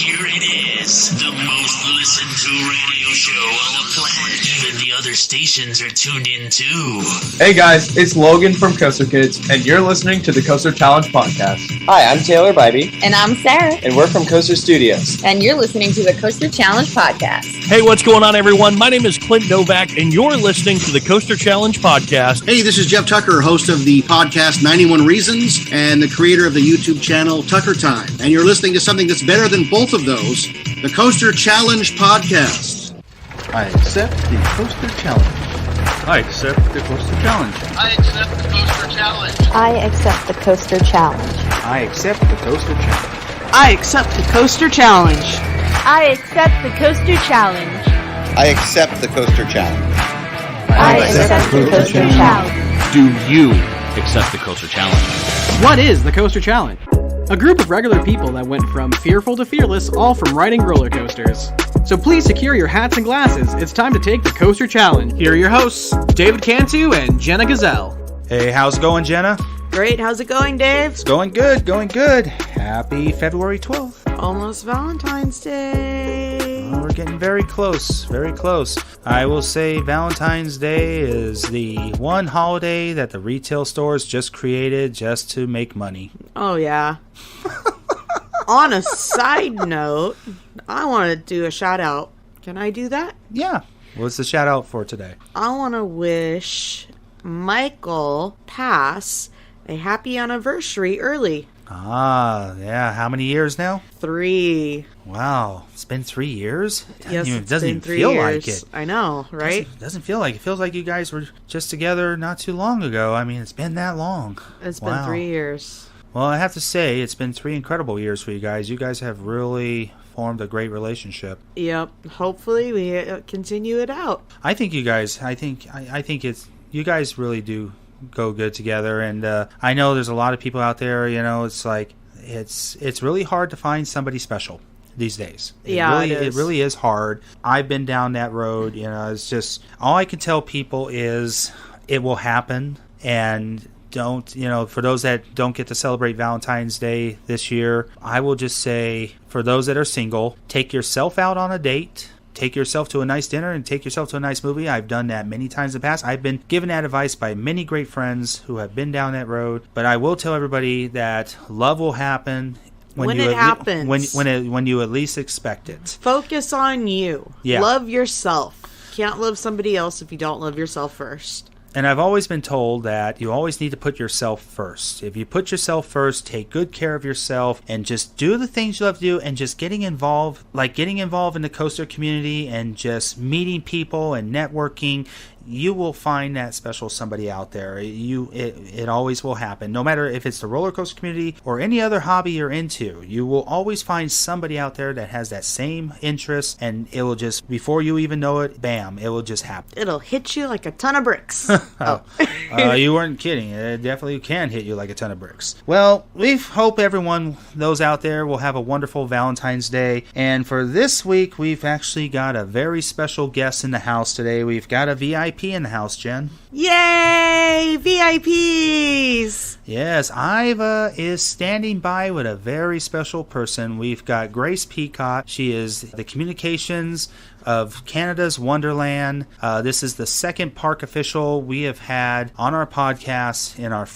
here it is, the most listened to radio show on the planet. Even the other stations are tuned in too. Hey guys, it's Logan from Coaster Kids, and you're listening to the Coaster Challenge podcast. Hi, I'm Taylor Bybee. And I'm Sarah. And we're from Coaster Studios. And you're listening to the Coaster Challenge podcast. Hey, what's going on, everyone? My name is Clint Novak, and you're listening to the Coaster Challenge podcast. Hey, this is Jeff Tucker, host of the podcast 91 Reasons and the creator of the YouTube channel Tucker Time. And you're listening to something that's better than both of those, the Coaster Challenge podcast. I accept the Coaster Challenge. I accept the Coaster Challenge. I accept the Coaster Challenge. I accept the Coaster Challenge. I accept the Coaster Challenge. I accept the Coaster Challenge. I accept the Coaster Challenge. I accept the Coaster Challenge. I accept the Coaster Challenge. Do you accept the Coaster Challenge? What is the Coaster Challenge? A group of regular people that went from fearful to fearless, all from riding roller coasters. So please secure your hats and glasses. It's time to take the Coaster Challenge. Here are your hosts, David Cantu and Jenna Gazelle. Hey, how's it going, Jenna? Great. How's it going, Dave? It's going good, going good. Happy February 12th. Almost Valentine's Day. We're getting very close, very close. I will say Valentine's Day is the one holiday that the retail stores just created just to make money. Oh, yeah. On a side note, I want to do a shout out. Can I do that? Yeah. What's the shout out for today? I want to wish Michael Pass a happy anniversary early. Ah, yeah. How many years now? 3. Wow. It's been 3 years? Yes, it doesn't even feel like it. I know, right? Doesn't feel like it. It feels like you guys were just together not too long ago. I mean, it's been that long. It's been 3 years. Well, I have to say, it's been 3 incredible years for you guys. You guys have really formed a great relationship. Yep. Hopefully we continue it out. I think you guys, I think it's, you guys really do go good together. And I know there's a lot of people out there, you know, it's like, it's really hard to find somebody special these days. It really is hard. I've been down that road, you know, it's just, all I can tell people is it will happen. And don't, you know, for those that don't get to celebrate Valentine's Day this year, I will just say, for those that are single, take yourself out on a date. Take yourself to a nice dinner and take yourself to a nice movie. I've done that many times in the past. I've been given that advice by many great friends who have been down that road. But I will tell everybody that love will happen when it happens. When you at least expect it. Focus on you. Yeah. Love yourself. Can't love somebody else if you don't love yourself first. And I've always been told that you always need to put yourself first. If you put yourself first, take good care of yourself, and just do the things you love to do, and just getting involved in the coaster community and just meeting people and networking, you will find that special somebody out there. It always will happen. No matter if it's the roller coaster community or any other hobby you're into, you will always find somebody out there that has that same interest, and it will just, before you even know it, bam, it will just happen. It'll hit you like a ton of bricks. You weren't kidding. It definitely can hit you like a ton of bricks. Well, we hope everyone, those out there, will have a wonderful Valentine's Day. And for this week, we've actually got a very special guest in the house today. We've got a VIP in the house, Jen. Yay! VIPs! Yes, Ivah is standing by with a very special person. We've got Grace Peacock. She is the communications of Canada's Wonderland. This is the second park official we have had on our podcast in our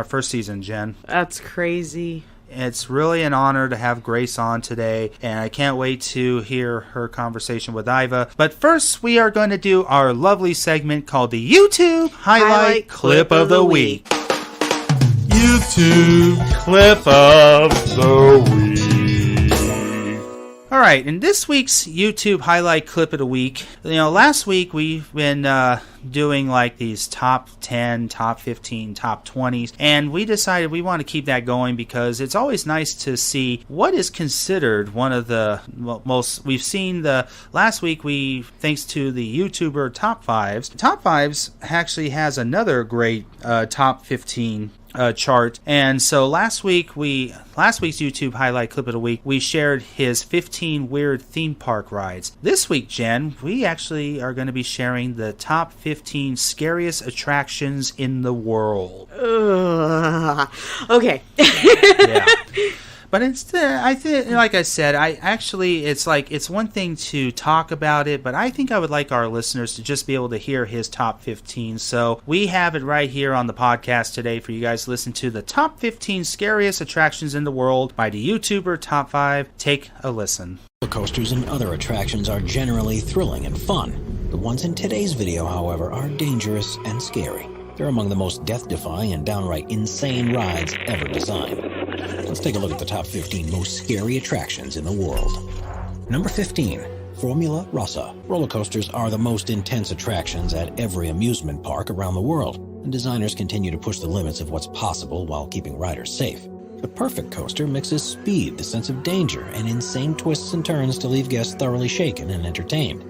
first season, Jen. That's crazy. It's really an honor to have Grace on today, and I can't wait to hear her conversation with Ivah. But first, we are going to do our lovely segment called the YouTube Highlight Clip of the Week. YouTube Clip of the Week. All right, in this week's YouTube Highlight Clip of the Week, you know, last week we've been doing like these top 10, top 15, top 20s, and we decided we want to keep that going because it's always nice to see what is considered one of the most, we've seen the, last week thanks to the YouTuber Top 5s, Top 5s actually has another great top 15 chart. And so last week's YouTube Highlight Clip of the Week, we shared his 15 weird theme park rides. This week, Jen, we actually are going to be sharing the top 15 scariest attractions in the world. Okay. Yeah. But I think, like I said, it's one thing to talk about it, but I think I would like our listeners to just be able to hear his top 15. So we have it right here on the podcast today for you guys to listen to the top 15 scariest attractions in the world by the YouTuber Top 5. Take a listen. Coasters and other attractions are generally thrilling and fun. The ones in today's video, however, are dangerous and scary. They're among the most death-defying and downright insane rides ever designed. Let's take a look at the top 15 most scary attractions in the world. Number 15. Formula Rossa. Roller coasters are the most intense attractions at every amusement park around the world, and designers continue to push the limits of what's possible while keeping riders safe. The perfect coaster mixes speed, the sense of danger, and insane twists and turns to leave guests thoroughly shaken and entertained.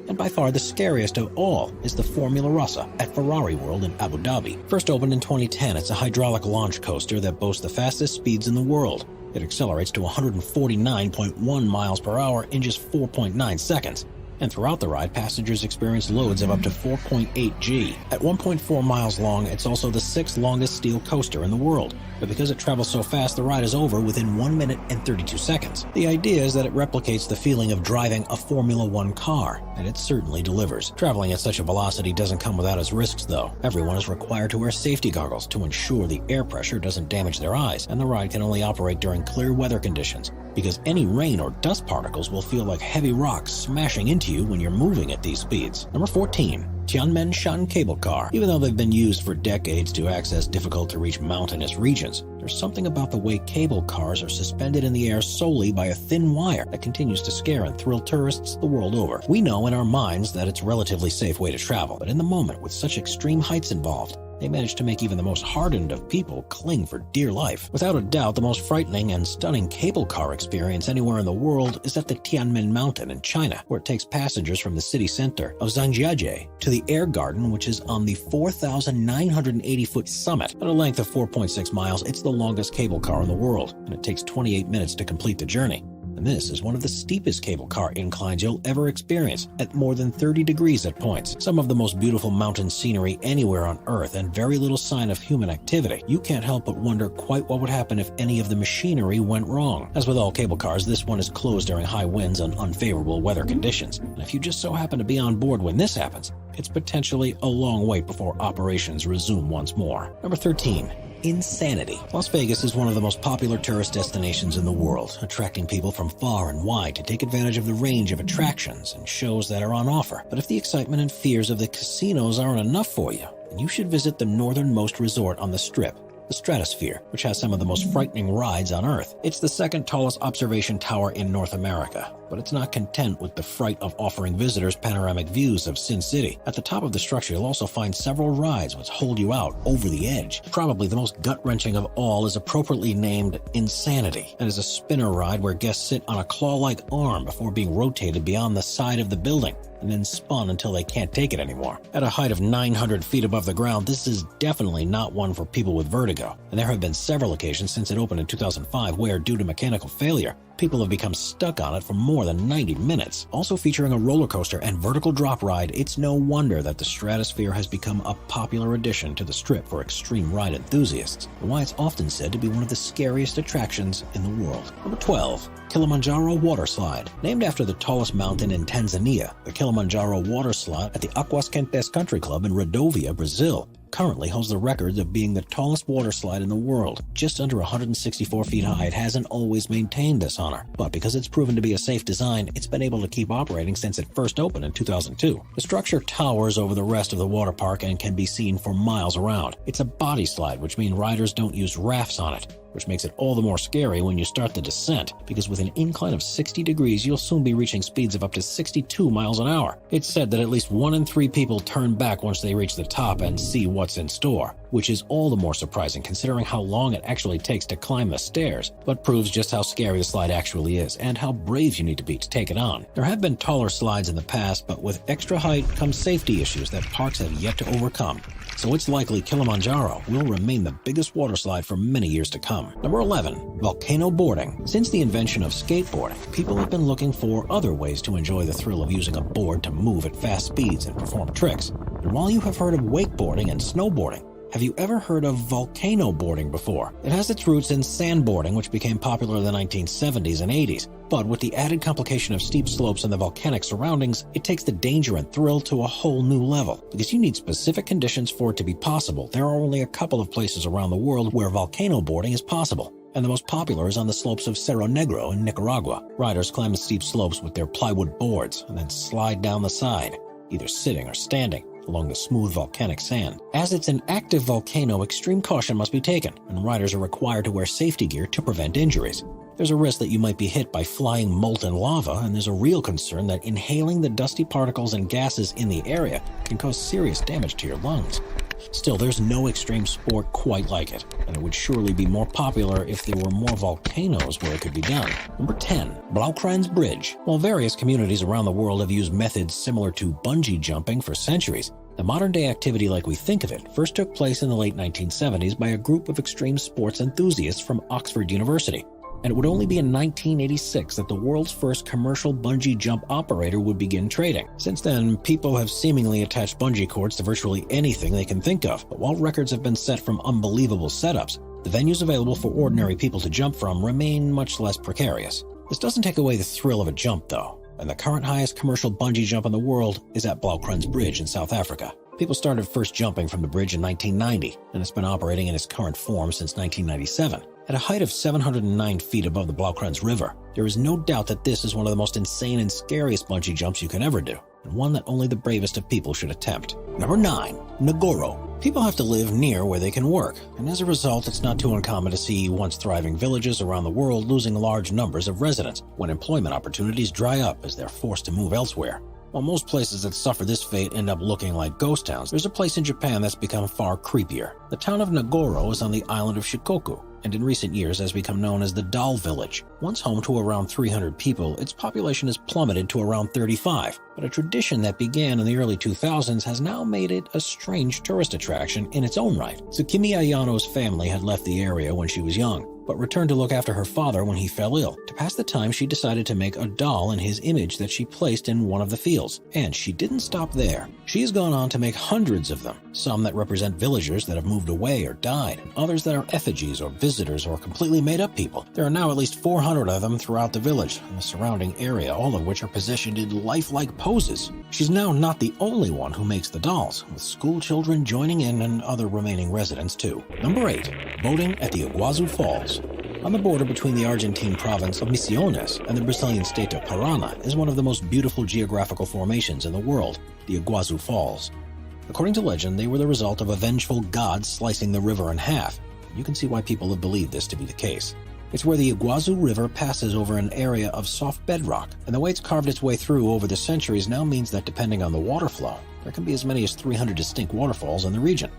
And by far the scariest of all is the Formula Rossa at Ferrari World in Abu Dhabi. First opened in 2010, it's a hydraulic launch coaster that boasts the fastest speeds in the world. It accelerates to 149.1 miles per hour in just 4.9 seconds. And throughout the ride, passengers experience loads of up to 4.8 G. At 1.4 miles long, it's also the 6th longest steel coaster in the world. But because it travels so fast, the ride is over within 1 minute and 32 seconds. The idea is that it replicates the feeling of driving a Formula One car, and it certainly delivers. Traveling at such a velocity doesn't come without its risks, though. Everyone is required to wear safety goggles to ensure the air pressure doesn't damage their eyes, and the ride can only operate during clear weather conditions, because any rain or dust particles will feel like heavy rocks smashing into you when you're moving at these speeds. Number 14. Tianmen Mountain Cable Car. Even though they've been used for decades to access difficult-to-reach mountainous regions, there's something about the way cable cars are suspended in the air solely by a thin wire that continues to scare and thrill tourists the world over. We know in our minds that it's a relatively safe way to travel, but in the moment, with such extreme heights involved, they managed to make even the most hardened of people cling for dear life. Without a doubt, the most frightening and stunning cable car experience anywhere in the world is at the Tianmin Mountain in China, where it takes passengers from the city center of Jiajia to the air garden, which is on the 4,980-foot summit. At a length of 4.6 miles, it's the longest cable car in the world, and it takes 28 minutes to complete the journey. And this is one of the steepest cable car inclines you'll ever experience, at more than 30 degrees at points. Some of the most beautiful mountain scenery anywhere on Earth, and very little sign of human activity. You can't help but wonder quite what would happen if any of the machinery went wrong. As with all cable cars, this one is closed during high winds and unfavorable weather conditions. And if you just so happen to be on board when this happens, it's potentially a long wait before operations resume once more. Number 13. Insanity. Las Vegas is one of the most popular tourist destinations in the world, attracting people from far and wide to take advantage of the range of attractions and shows that are on offer. But if the excitement and fears of the casinos aren't enough for you, then you should visit the northernmost resort on the Strip, the Stratosphere, which has some of the most frightening rides on Earth. It's the second tallest observation tower in North America, but it's not content with the fright of offering visitors panoramic views of Sin City. At the top of the structure, you'll also find several rides which hold you out over the edge. Probably the most gut-wrenching of all is appropriately named Insanity. That is a spinner ride where guests sit on a claw-like arm before being rotated beyond the side of the building, and then spun until they can't take it anymore. At a height of 900 feet above the ground, this is definitely not one for people with vertigo, and there have been several occasions since it opened in 2005 where, due to mechanical failure, people have become stuck on it for more than 90 minutes. Also featuring a roller coaster and vertical drop ride, it's no wonder that the Stratosphere has become a popular addition to the Strip for extreme ride enthusiasts, and why it's often said to be one of the scariest attractions in the world. Number 12. Kilimanjaro Waterslide. Named after the tallest mountain in Tanzania, the Kilimanjaro Waterslide at the Aquasquentes Country Club in Rodovia, Brazil, currently holds the record of being the tallest water slide in the world. Just under 164 feet high, it hasn't always maintained this honor, but because it's proven to be a safe design, it's been able to keep operating since it first opened in 2002. The structure towers over the rest of the water park and can be seen for miles around. It's a body slide, which means riders don't use rafts on it, which makes it all the more scary when you start the descent, because with an incline of 60 degrees, you'll soon be reaching speeds of up to 62 miles an hour. It's said that at least 1 in 3 people turn back once they reach the top and see what's in store, which is all the more surprising considering how long it actually takes to climb the stairs, but proves just how scary the slide actually is and how brave you need to be to take it on. There have been taller slides in the past, but with extra height comes safety issues that parks have yet to overcome. So it's likely Kilimanjaro will remain the biggest water slide for many years to come. Number 11. Volcano Boarding. Since the invention of skateboarding, people have been looking for other ways to enjoy the thrill of using a board to move at fast speeds and perform tricks. And while you have heard of wakeboarding and snowboarding, Have you ever heard of volcano boarding before? It has its roots in sandboarding, which became popular in the 1970s and 80s. But with the added complication of steep slopes and the volcanic surroundings, it takes the danger and thrill to a whole new level. Because you need specific conditions for it to be possible, there are only a couple of places around the world where volcano boarding is possible. And the most popular is on the slopes of Cerro Negro in Nicaragua. Riders climb the steep slopes with their plywood boards and then slide down the side, either sitting or standing, along the smooth volcanic sand. As it's an active volcano, extreme caution must be taken, and riders are required to wear safety gear to prevent injuries. There's a risk that you might be hit by flying molten lava, and there's a real concern that inhaling the dusty particles and gases in the area can cause serious damage to your lungs. Still, there's no extreme sport quite like it, and it would surely be more popular if there were more volcanoes where it could be done. Number 10. Blaukran's Bridge. While various communities around the world have used methods similar to bungee jumping for centuries, the modern-day activity like we think of it first took place in the late 1970s by a group of extreme sports enthusiasts from Oxford University. And it would only be in 1986 that the world's first commercial bungee jump operator would begin trading. Since then, people have seemingly attached bungee cords to virtually anything they can think of. But while records have been set from unbelievable setups, the venues available for ordinary people to jump from remain much less precarious. This doesn't take away the thrill of a jump, though, and the current highest commercial bungee jump in the world is at Blaukran's Bridge in South Africa. People started first jumping from the bridge in 1990, and it's been operating in its current form since 1997. At a height of 709 feet above the Blaukran's River, there is no doubt that this is one of the most insane and scariest bungee jumps you can ever do, and one that only the bravest of people should attempt. Number 9. Ngoro. People have to live near where they can work, and as a result, it's not too uncommon to see once thriving villages around the world losing large numbers of residents when employment opportunities dry up as they're forced to move elsewhere. While most places that suffer this fate end up looking like ghost towns, there's a place in Japan that's become far creepier. The town of Ngoro is on the island of Shikoku, and in recent years has become known as the Doll Village. Once home to around 300 people, its population has plummeted to around 35, but a tradition that began in the early 2000s has now made it a strange tourist attraction in its own right. Tsukimi Ayano's family had left the area when she was young, but returned to look after her father when he fell ill. To pass the time, she decided to make a doll in his image that she placed in one of the fields. And she didn't stop there. She has gone on to make hundreds of them, some that represent villagers that have moved away or died, and others that are effigies or visitors or completely made-up people. There are now at least 400 of them throughout the village and the surrounding area, all of which are positioned in lifelike poses. She's now not the only one who makes the dolls, with school children joining in and other remaining residents too. Number 8. Boating at the Iguazu Falls. On the border between the Argentine province of Misiones and the Brazilian state of Paraná is one of the most beautiful geographical formations in the world, the Iguazu Falls. According to legend, they were the result of a vengeful god slicing the river in half. You can see why people have believed this to be the case. It's where the Iguazu River passes over an area of soft bedrock, and the way it's carved its way through over the centuries now means that depending on the water flow, there can be as many as 300 distinct waterfalls in the region.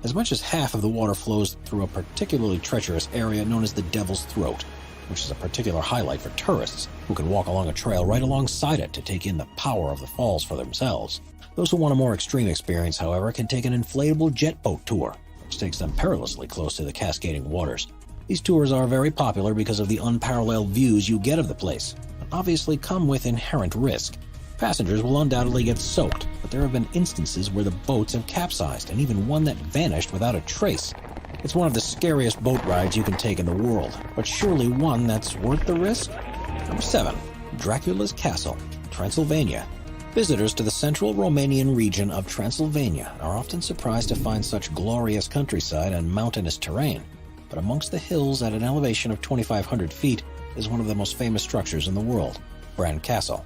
As much as half of the water flows through a particularly treacherous area known as the Devil's Throat, which is a particular highlight for tourists who can walk along a trail right alongside it to take in the power of the falls for themselves. Those who want a more extreme experience, however, can take an inflatable jet boat tour, which takes them perilously close to the cascading waters. These tours are very popular because of the unparalleled views you get of the place, but obviously come with inherent risk. Passengers will undoubtedly get soaked, but there have been instances where the boats have capsized, and even one that vanished without a trace. It's one of the scariest boat rides you can take in the world, but surely one that's worth the risk? Number 7. Dracula's Castle, Transylvania. Visitors to the central Romanian region of Transylvania are often surprised to find such glorious countryside and mountainous terrain, but amongst the hills at an elevation of 2,500 feet is one of the most famous structures in the world, Bran Castle.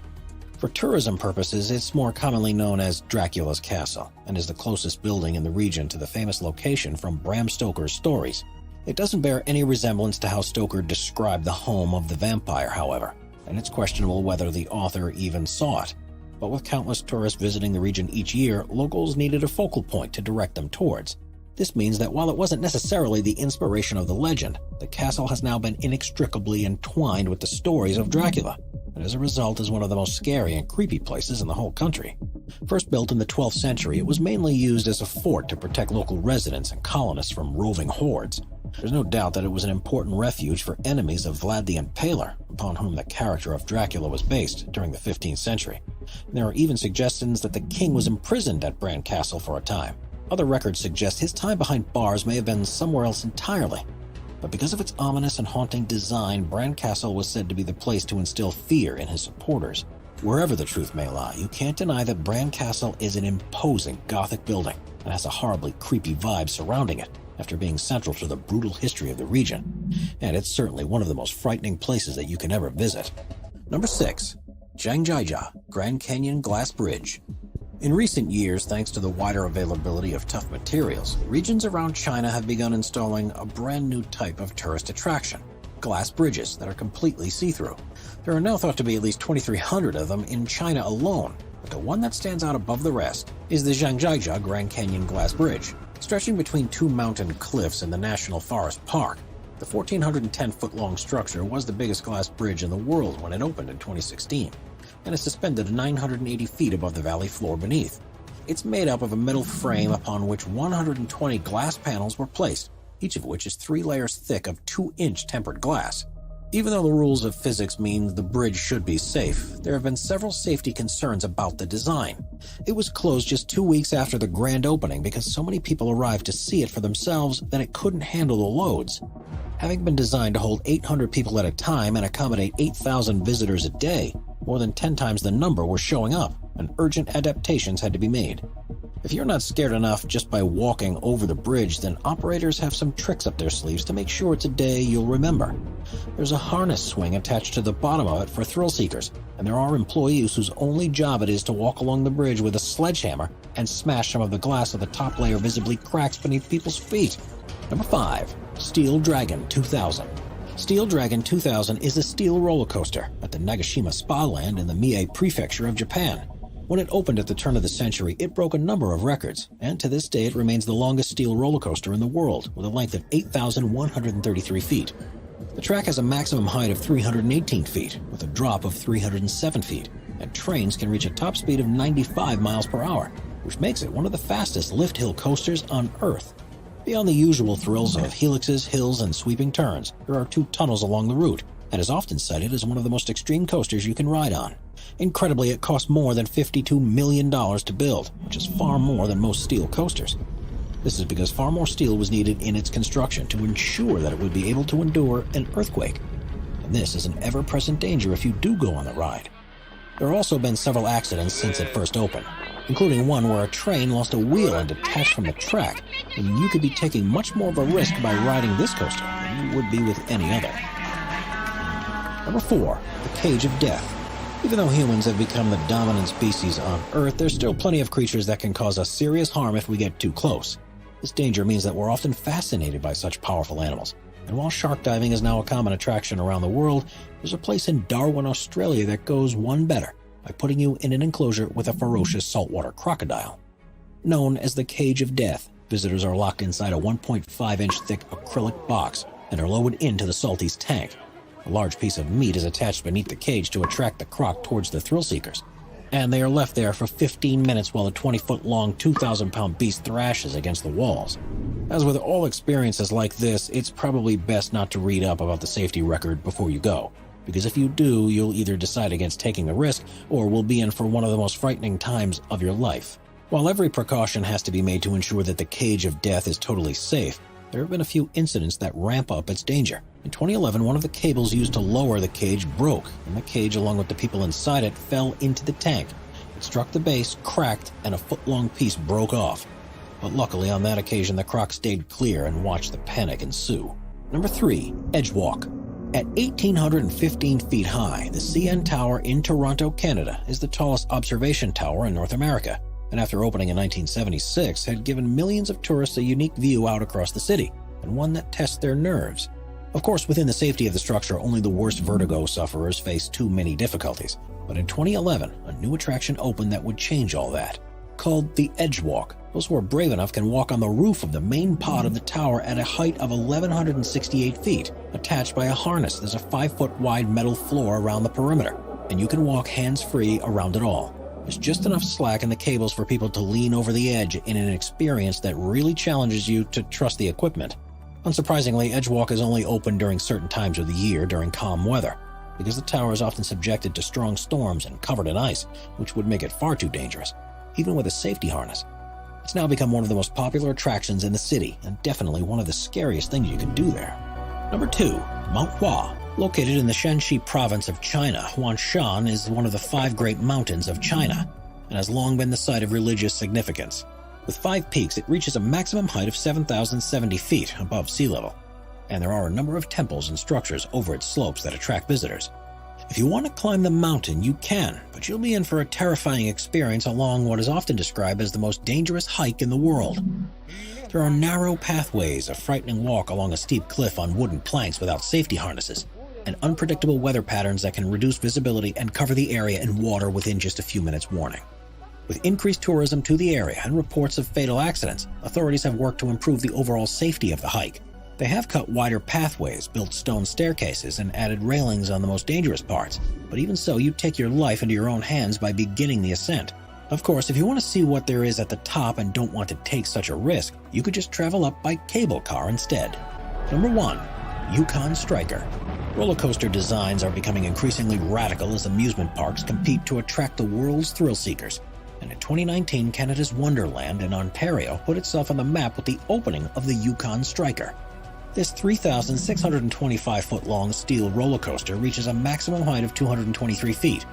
For tourism purposes, it's more commonly known as Dracula's Castle, and is the closest building in the region to the famous location from Bram Stoker's stories. It doesn't bear any resemblance to how Stoker described the home of the vampire, however, and it's questionable whether the author even saw it. But with countless tourists visiting the region each year, locals needed a focal point to direct them towards. This means that while it wasn't necessarily the inspiration of the legend, the castle has now been inextricably entwined with the stories of Dracula, and as a result is one of the most scary and creepy places in the whole country. First built in the 12th century, it was mainly used as a fort to protect local residents and colonists from roving hordes. There's no doubt that it was an important refuge for enemies of Vlad the Impaler, upon whom the character of Dracula was based during the 15th century. And there are even suggestions that the king was imprisoned at Bran Castle for a time. Other records suggest his time behind bars may have been somewhere else entirely. But because of its ominous and haunting design, Bran Castle was said to be the place to instill fear in his supporters. Wherever the truth may lie, you can't deny that Bran Castle is an imposing Gothic building and has a horribly creepy vibe surrounding it, after being central to the brutal history of the region. And it's certainly one of the most frightening places that you can ever visit. Number 6. Jiajia, Grand Canyon Glass Bridge. In recent years, thanks to the wider availability of tough materials, regions around China have begun installing a brand new type of tourist attraction, glass bridges that are completely see-through. There are now thought to be at least 2,300 of them in China alone, but the one that stands out above the rest is the Jiajia Grand Canyon Glass Bridge. Stretching between two mountain cliffs in the National Forest Park, the 1,410-foot-long structure was the biggest glass bridge in the world when it opened in 2016, and is suspended 980 feet above the valley floor beneath. It's made up of a metal frame upon which 120 glass panels were placed, each of which is 3 layers thick of 2-inch tempered glass. Even though the rules of physics mean the bridge should be safe, there have been several safety concerns about the design. It was closed just 2 weeks after the grand opening because so many people arrived to see it for themselves that it couldn't handle the loads. Having been designed to hold 800 people at a time and accommodate 8,000 visitors a day, more than 10 times the number were showing up, and urgent adaptations had to be made. If you're not scared enough just by walking over the bridge, then operators have some tricks up their sleeves to make sure it's a day you'll remember. There's a harness swing attached to the bottom of it for thrill seekers, and there are employees whose only job it is to walk along the bridge with a sledgehammer and smash some of the glass so the top layer visibly cracks beneath people's feet. Number 5. Steel Dragon 2000. Steel Dragon 2000 is a steel roller coaster at the Nagashima Spa Land in the Mie Prefecture of Japan. When it opened at the turn of the century, it broke a number of records, and to this day it remains the longest steel roller coaster in the world, with a length of 8,133 feet. The track has a maximum height of 318 feet, with a drop of 307 feet, and trains can reach a top speed of 95 miles per hour, which makes it one of the fastest lift hill coasters on Earth. Beyond the usual thrills of helixes, hills, and sweeping turns, there are 2 tunnels along the route, and is often cited as one of the most extreme coasters you can ride on. Incredibly, it cost more than $52 million to build, which is far more than most steel coasters. This is because far more steel was needed in its construction to ensure that it would be able to endure an earthquake. And this is an ever-present danger if you do go on the ride. There have also been several accidents since it first opened, including one where a train lost a wheel and detached from the track, and you could be taking much more of a risk by riding this coaster than you would be with any other. Number 4. The Cage of Death. Even though humans have become the dominant species on Earth, there's still plenty of creatures that can cause us serious harm if we get too close. This danger means that we're often fascinated by such powerful animals. And while shark diving is now a common attraction around the world, there's a place in Darwin, Australia that goes one better by putting you in an enclosure with a ferocious saltwater crocodile. Known as the Cage of Death, visitors are locked inside a 1.5-inch thick acrylic box and are lowered into the salty's tank. A large piece of meat is attached beneath the cage to attract the croc towards the thrill seekers, and they are left there for 15 minutes while the 20-foot-long, 2,000-pound beast thrashes against the walls. As with all experiences like this, it's probably best not to read up about the safety record before you go, because if you do, you'll either decide against taking the risk or will be in for one of the most frightening times of your life. While every precaution has to be made to ensure that the Cage of Death is totally safe, there have been a few incidents that ramp up its danger. In 2011, one of the cables used to lower the cage broke, and the cage, along with the people inside it, fell into the tank. It struck the base, cracked, and a foot-long piece broke off. But luckily, on that occasion, the croc stayed clear and watched the panic ensue. Number 3. Edgewalk. At 1,815 feet high, the CN Tower in Toronto, Canada, is the tallest observation tower in North America, and after opening in 1976, had given millions of tourists a unique view out across the city, and one that tests their nerves. Of course, within the safety of the structure, only the worst vertigo sufferers face too many difficulties. But in 2011, a new attraction opened that would change all that. Called the Edgewalk. Those who are brave enough can walk on the roof of the main pod of the tower at a height of 1,168 feet. Attached by a harness, there's a 5-foot wide metal floor around the perimeter, and you can walk hands-free around it all. There's just enough slack in the cables for people to lean over the edge in an experience that really challenges you to trust the equipment. Unsurprisingly, Edgewalk is only open during certain times of the year during calm weather, because the tower is often subjected to strong storms and covered in ice, which would make it far too dangerous, even with a safety harness. It's now become one of the most popular attractions in the city, and definitely one of the scariest things you can do there. Number 2, Mount Hua. Located in the Shanxi province of China, Huangshan is one of the 5 great mountains of China, and has long been the site of religious significance. With 5 peaks, it reaches a maximum height of 7,070 feet above sea level, and there are a number of temples and structures over its slopes that attract visitors. If you want to climb the mountain, you can, but you'll be in for a terrifying experience along what is often described as the most dangerous hike in the world. There are narrow pathways, a frightening walk along a steep cliff on wooden planks without safety harnesses, and unpredictable weather patterns that can reduce visibility and cover the area in water within just a few minutes' warning. With increased tourism to the area and reports of fatal accidents, authorities have worked to improve the overall safety of the hike. They have cut wider pathways, built stone staircases, and added railings on the most dangerous parts, but even so, you take your life into your own hands by beginning the ascent. Of course, if you want to see what there is at the top and don't want to take such a risk, you could just travel up by cable car instead. Number 1, Yukon Striker. Roller coaster designs are becoming increasingly radical as amusement parks compete to attract the world's thrill seekers. And in 2019, Canada's Wonderland in Ontario put itself on the map with the opening of the Yukon Striker. This 3,625-foot-long steel roller coaster reaches a maximum height of 223 feet,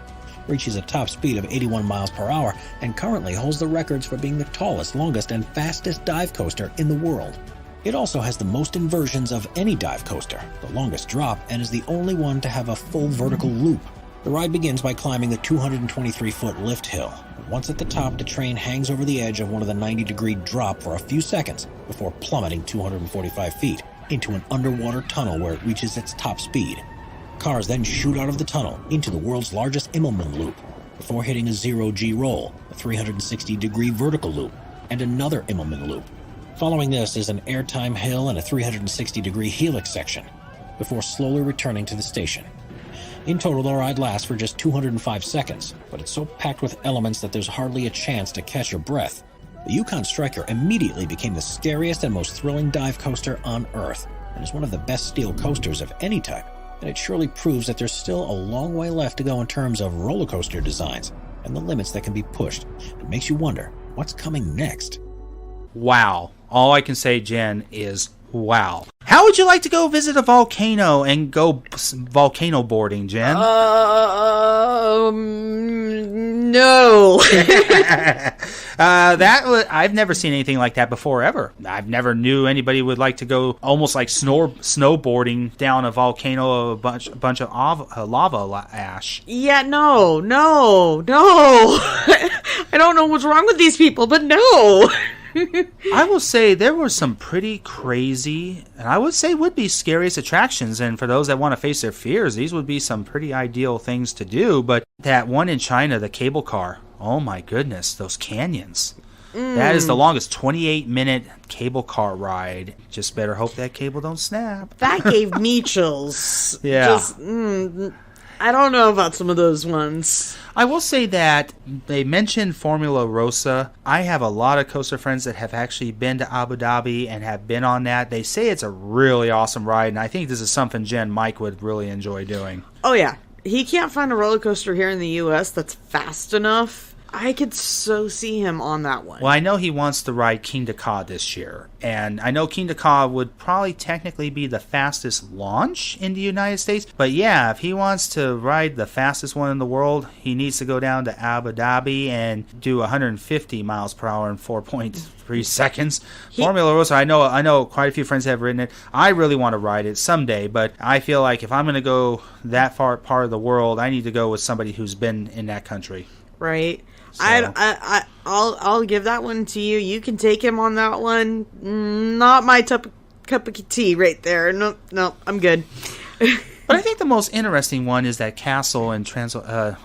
reaches a top speed of 81 miles per hour, and currently holds the records for being the tallest, longest, and fastest dive coaster in the world. It also has the most inversions of any dive coaster, the longest drop, and is the only one to have a full vertical loop. The ride begins by climbing the 223-foot lift hill. Once at the top, the train hangs over the edge of one of the 90-degree drop for a few seconds before plummeting 245 feet into an underwater tunnel where it reaches its top speed. Cars then shoot out of the tunnel into the world's largest Immelmann loop before hitting a zero-G roll, a 360-degree vertical loop, and another Immelmann loop. Following this is an airtime hill and a 360-degree helix section before slowly returning to the station. In total, the ride lasts for just 205 seconds, but it's so packed with elements that there's hardly a chance to catch your breath. The Yukon Striker immediately became the scariest and most thrilling dive coaster on Earth, and is one of the best steel coasters of any type, and it surely proves that there's still a long way left to go in terms of roller coaster designs and the limits that can be pushed. It makes you wonder, what's coming next? Wow. All I can say, Jen, is wow. How would you like to go visit a volcano and go volcano boarding, Jen? No. I've never seen anything like that before, ever. I've never knew anybody would like to go almost like snowboarding down a volcano of a bunch of lava ash. Yeah, no. I don't know what's wrong with these people, but no. I will say there were some pretty crazy, and I would say would be scariest attractions, and for those that want to face their fears, these would be some pretty ideal things to do. But that one in China, the cable car, oh my goodness, those canyons. That is the longest 28-minute cable car ride. Just better hope that cable don't snap. That gave me chills. Yeah. I don't know about some of those ones. I will say that they mentioned Formula Rossa. I have a lot of coaster friends that have actually been to Abu Dhabi and have been on that. They say it's a really awesome ride, and I think this is something Mike would really enjoy doing. Oh, yeah. He can't find a roller coaster here in the U.S. that's fast enough. I could so see him on that one. Well, I know he wants to ride King Ka this year, and I know King Ka would probably technically be the fastest launch in the United States, but yeah, if he wants to ride the fastest one in the world, he needs to go down to Abu Dhabi and do 150 miles per hour in 4.3 seconds. Formula Rossa, I know quite a few friends have ridden it. I really want to ride it someday, but I feel like if I'm going to go that far part of the world, I need to go with somebody who's been in that country. Right. So. I'll give that one to you. You can take him on that one. Not my cup of tea right there. No, I'm good. But I think the most interesting one is that castle in Transylvania,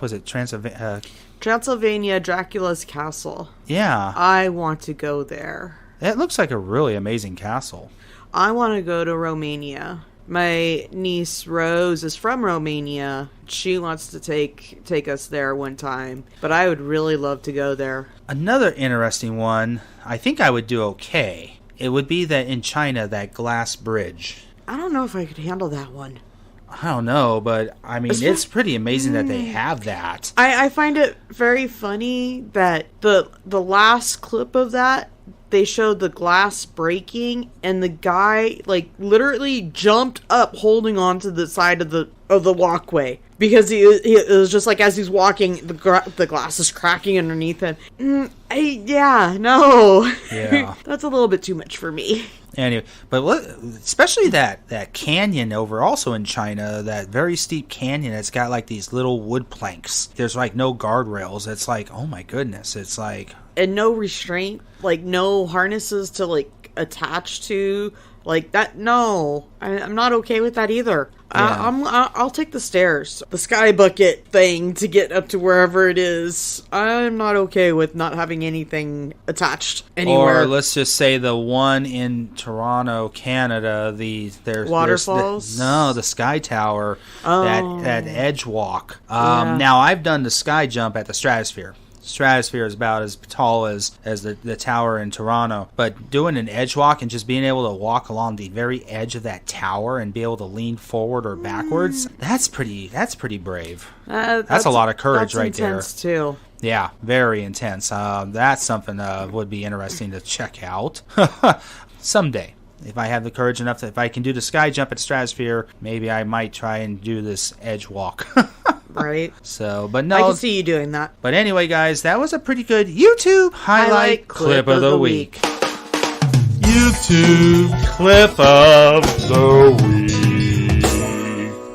Dracula's castle. Yeah. I want to go there. It looks like a really amazing castle. I want to go to Romania. My niece Rose is from Romania. She wants to take us there one time, but I would really love to go there. Another interesting one, I think I would do okay. It would be that in China, that glass bridge. I don't know if I could handle that one. I don't know, but I mean, it's pretty amazing that they have that. I find it very funny that the last clip of that, they showed the glass breaking, and the guy like literally jumped up, holding on to the side of the walkway, because it was just like as he's walking, the glass is cracking underneath him. Yeah, that's a little bit too much for me. Anyway, but especially that canyon over also in China, that very steep canyon that's got like these little wood planks. There's like no guardrails. It's like, oh my goodness. It's like... And no restraint, like no harnesses to like attach to, like that. No, I'm not okay with that either. Yeah. I'll take the stairs, the sky bucket thing to get up to wherever it is. I'm not okay with not having anything attached anywhere. Or let's just say the one in Toronto, Canada, there's waterfalls. The Sky Tower, that edge walk. Now I've done the sky jump at the Stratosphere. Stratosphere is about as tall as the tower in Toronto, but doing an edge walk and just being able to walk along the very edge of that tower and be able to lean forward or backwards, that's pretty brave. That's a lot of courage right there. That's intense too. Yeah, very intense. That's something would be interesting to check out someday. If I have the courage enough, if I can do the sky jump at Stratosphere, maybe I might try and do this edge walk. Right. So, but no. I can see you doing that. But anyway, guys, that was a pretty good YouTube highlight clip of the week. YouTube clip of the week.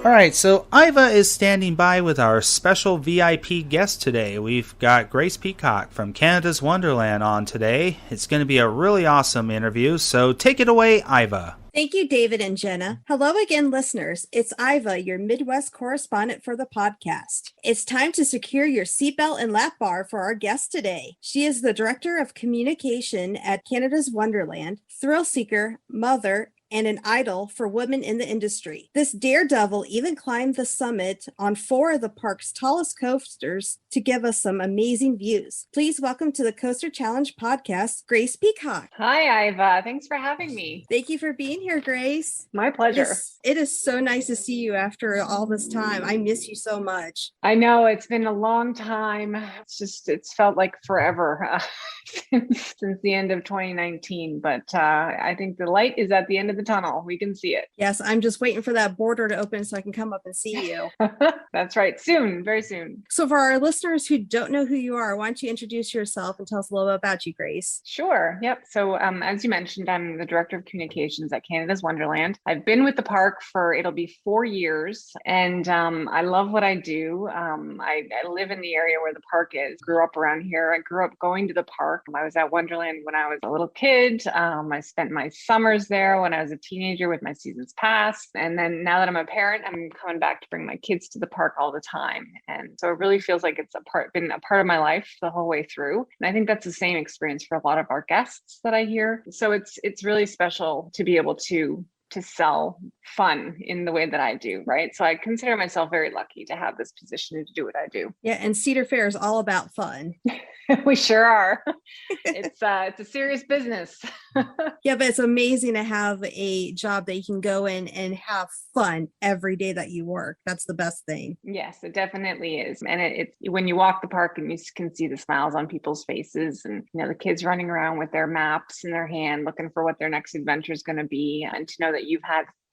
All right, so Ivah is standing by with our special VIP guest today. We've got Grace Peacock from Canada's Wonderland on today. It's going to be a really awesome interview, so take it away, Ivah. Thank you, David and Jenna. Hello again, listeners. It's Ivah, your Midwest correspondent for the podcast. It's time to secure your seatbelt and lap bar for our guest today. She is the Director of Communication at Canada's Wonderland, thrill seeker, mother, and an idol for women in the industry. This daredevil even climbed the summit on 4 of the park's tallest coasters to give us some amazing views. Please welcome to the Coaster Challenge podcast, Grace Peacock. Hi, Ivah. Thanks for having me. Thank you for being here, Grace. My pleasure. It is so nice to see you after all this time. I miss you so much. I know, it's been a long time. It's felt like forever since the end of 2019, but I think the light is at the end of the tunnel. We can see it. Yes, I'm just waiting for that border to open so I can come up and see you. That's right. Soon, very soon. So for our listeners who don't know who you are, why don't you introduce yourself and tell us a little bit about you, Grace? Sure. Yep. So as you mentioned, I'm the Director of Communications at Canada's Wonderland. I've been with the park it'll be 4 years, and I love what I do. I live in the area where the park is. Grew up around here. I grew up going to the park. I was at Wonderland when I was a little kid. I spent my summers there when I was a teenager with my seasons pass. And then now that I'm a parent, I'm coming back to bring my kids to the park all the time. And so it really feels like it's been a part of my life the whole way through. And I think that's the same experience for a lot of our guests that I hear. So it's really special to be able to sell fun in the way that I do, right? So I consider myself very lucky to have this position to do what I do. Yeah, and Cedar Fair is all about fun. We sure are. It's a serious business. Yeah, but it's amazing to have a job that you can go in and have fun every day that you work. That's the best thing. Yes, it definitely is. And it's when you walk the park and you can see the smiles on people's faces, and the kids running around with their maps in their hand, looking for what their next adventure is going to be, and to know that you've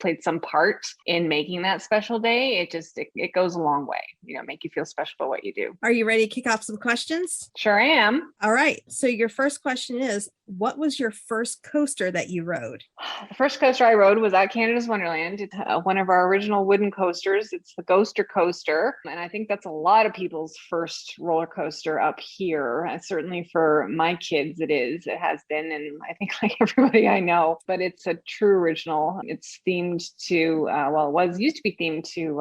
played some part in making that special day, it goes a long way, make you feel special about what you do. Are you ready to kick off some questions? Sure am. All right. So your first question is, what was your first coaster that you rode? The first coaster I rode was at Canada's Wonderland. It's one of our original wooden coasters. It's the Ghoster Coaster. And I think that's a lot of people's first roller coaster up here. Certainly for my kids, it is. It has been, and I think like everybody I know, but it's a true original. It's themed to, it used to be themed to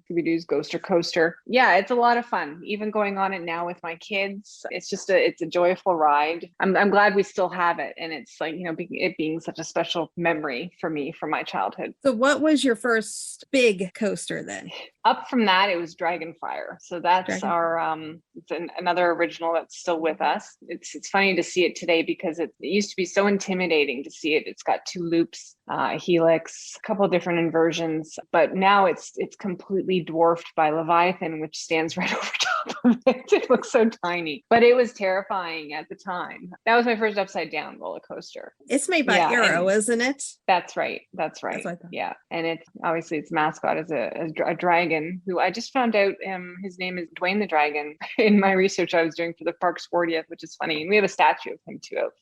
Scooby-Doo's Ghoster Coaster. Yeah, it's a lot of fun. Even going on it now with my kids, it's a joyful ride. I'm glad we still have it, and it's like it being such a special memory for me from my childhood. So what was your first big coaster then? Up from that, it was Dragonfire. So that's another original that's still with us. It's funny to see it today because it used to be so intimidating to see it. It's got 2 loops, a helix, a couple of different inversions, but now it's completely dwarfed by Leviathan, which stands right over top of it. It looks so tiny, but it was terrifying at the time. That was my first upside down roller coaster. It's made by Arrow, isn't it? That's right. That's right. Yeah, and it's obviously its mascot is a dragon, who I just found out his name is Dwayne the Dragon in my research I was doing for the park's 40th, which is funny. And we have a statue of him too out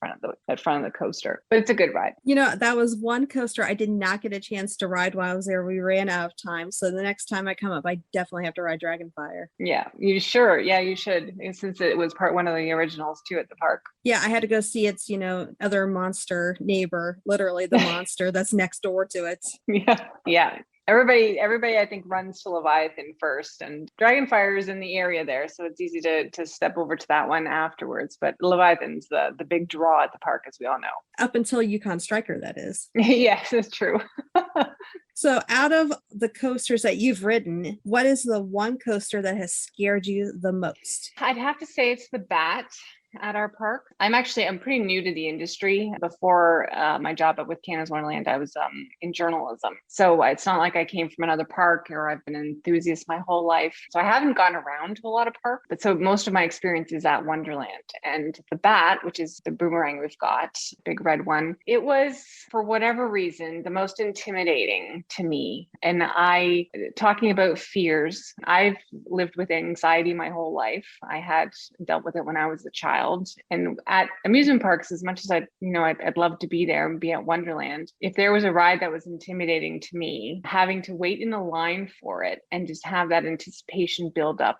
front of the coaster, but it's a good ride. You know, that was one coaster I did not get a chance to ride while I was there. We ran out of time, so the next time I come up, I definitely have to ride Dragonfire. Yeah, you should, since it was one of the originals too at the park. Yeah, I had to go see its, other monster neighbor, literally the monster that's next door to it. Yeah. Everybody, I think, runs to Leviathan first, and Dragonfire is in the area there, so it's easy to step over to that one afterwards. But Leviathan's the big draw at the park, as we all know. Up until Yukon Striker, that is. Yes, that's true. So out of the coasters that you've ridden, what is the one coaster that has scared you the most? I'd have to say it's the Bat at our park. I'm pretty new to the industry. Before my job with Canada's Wonderland, I was in journalism. So it's not like I came from another park, or I've been an enthusiast my whole life. So I haven't gone around to a lot of parks, but so most of my experience is at Wonderland. And the Bat, which is the boomerang we've got, big red one, it was, for whatever reason, the most intimidating to me. And talking about fears, I've lived with anxiety my whole life. I had dealt with it when I was a child. And at amusement parks, as much as I'd love to be there and be at Wonderland, if there was a ride that was intimidating to me, having to wait in a line for it and just have that anticipation build up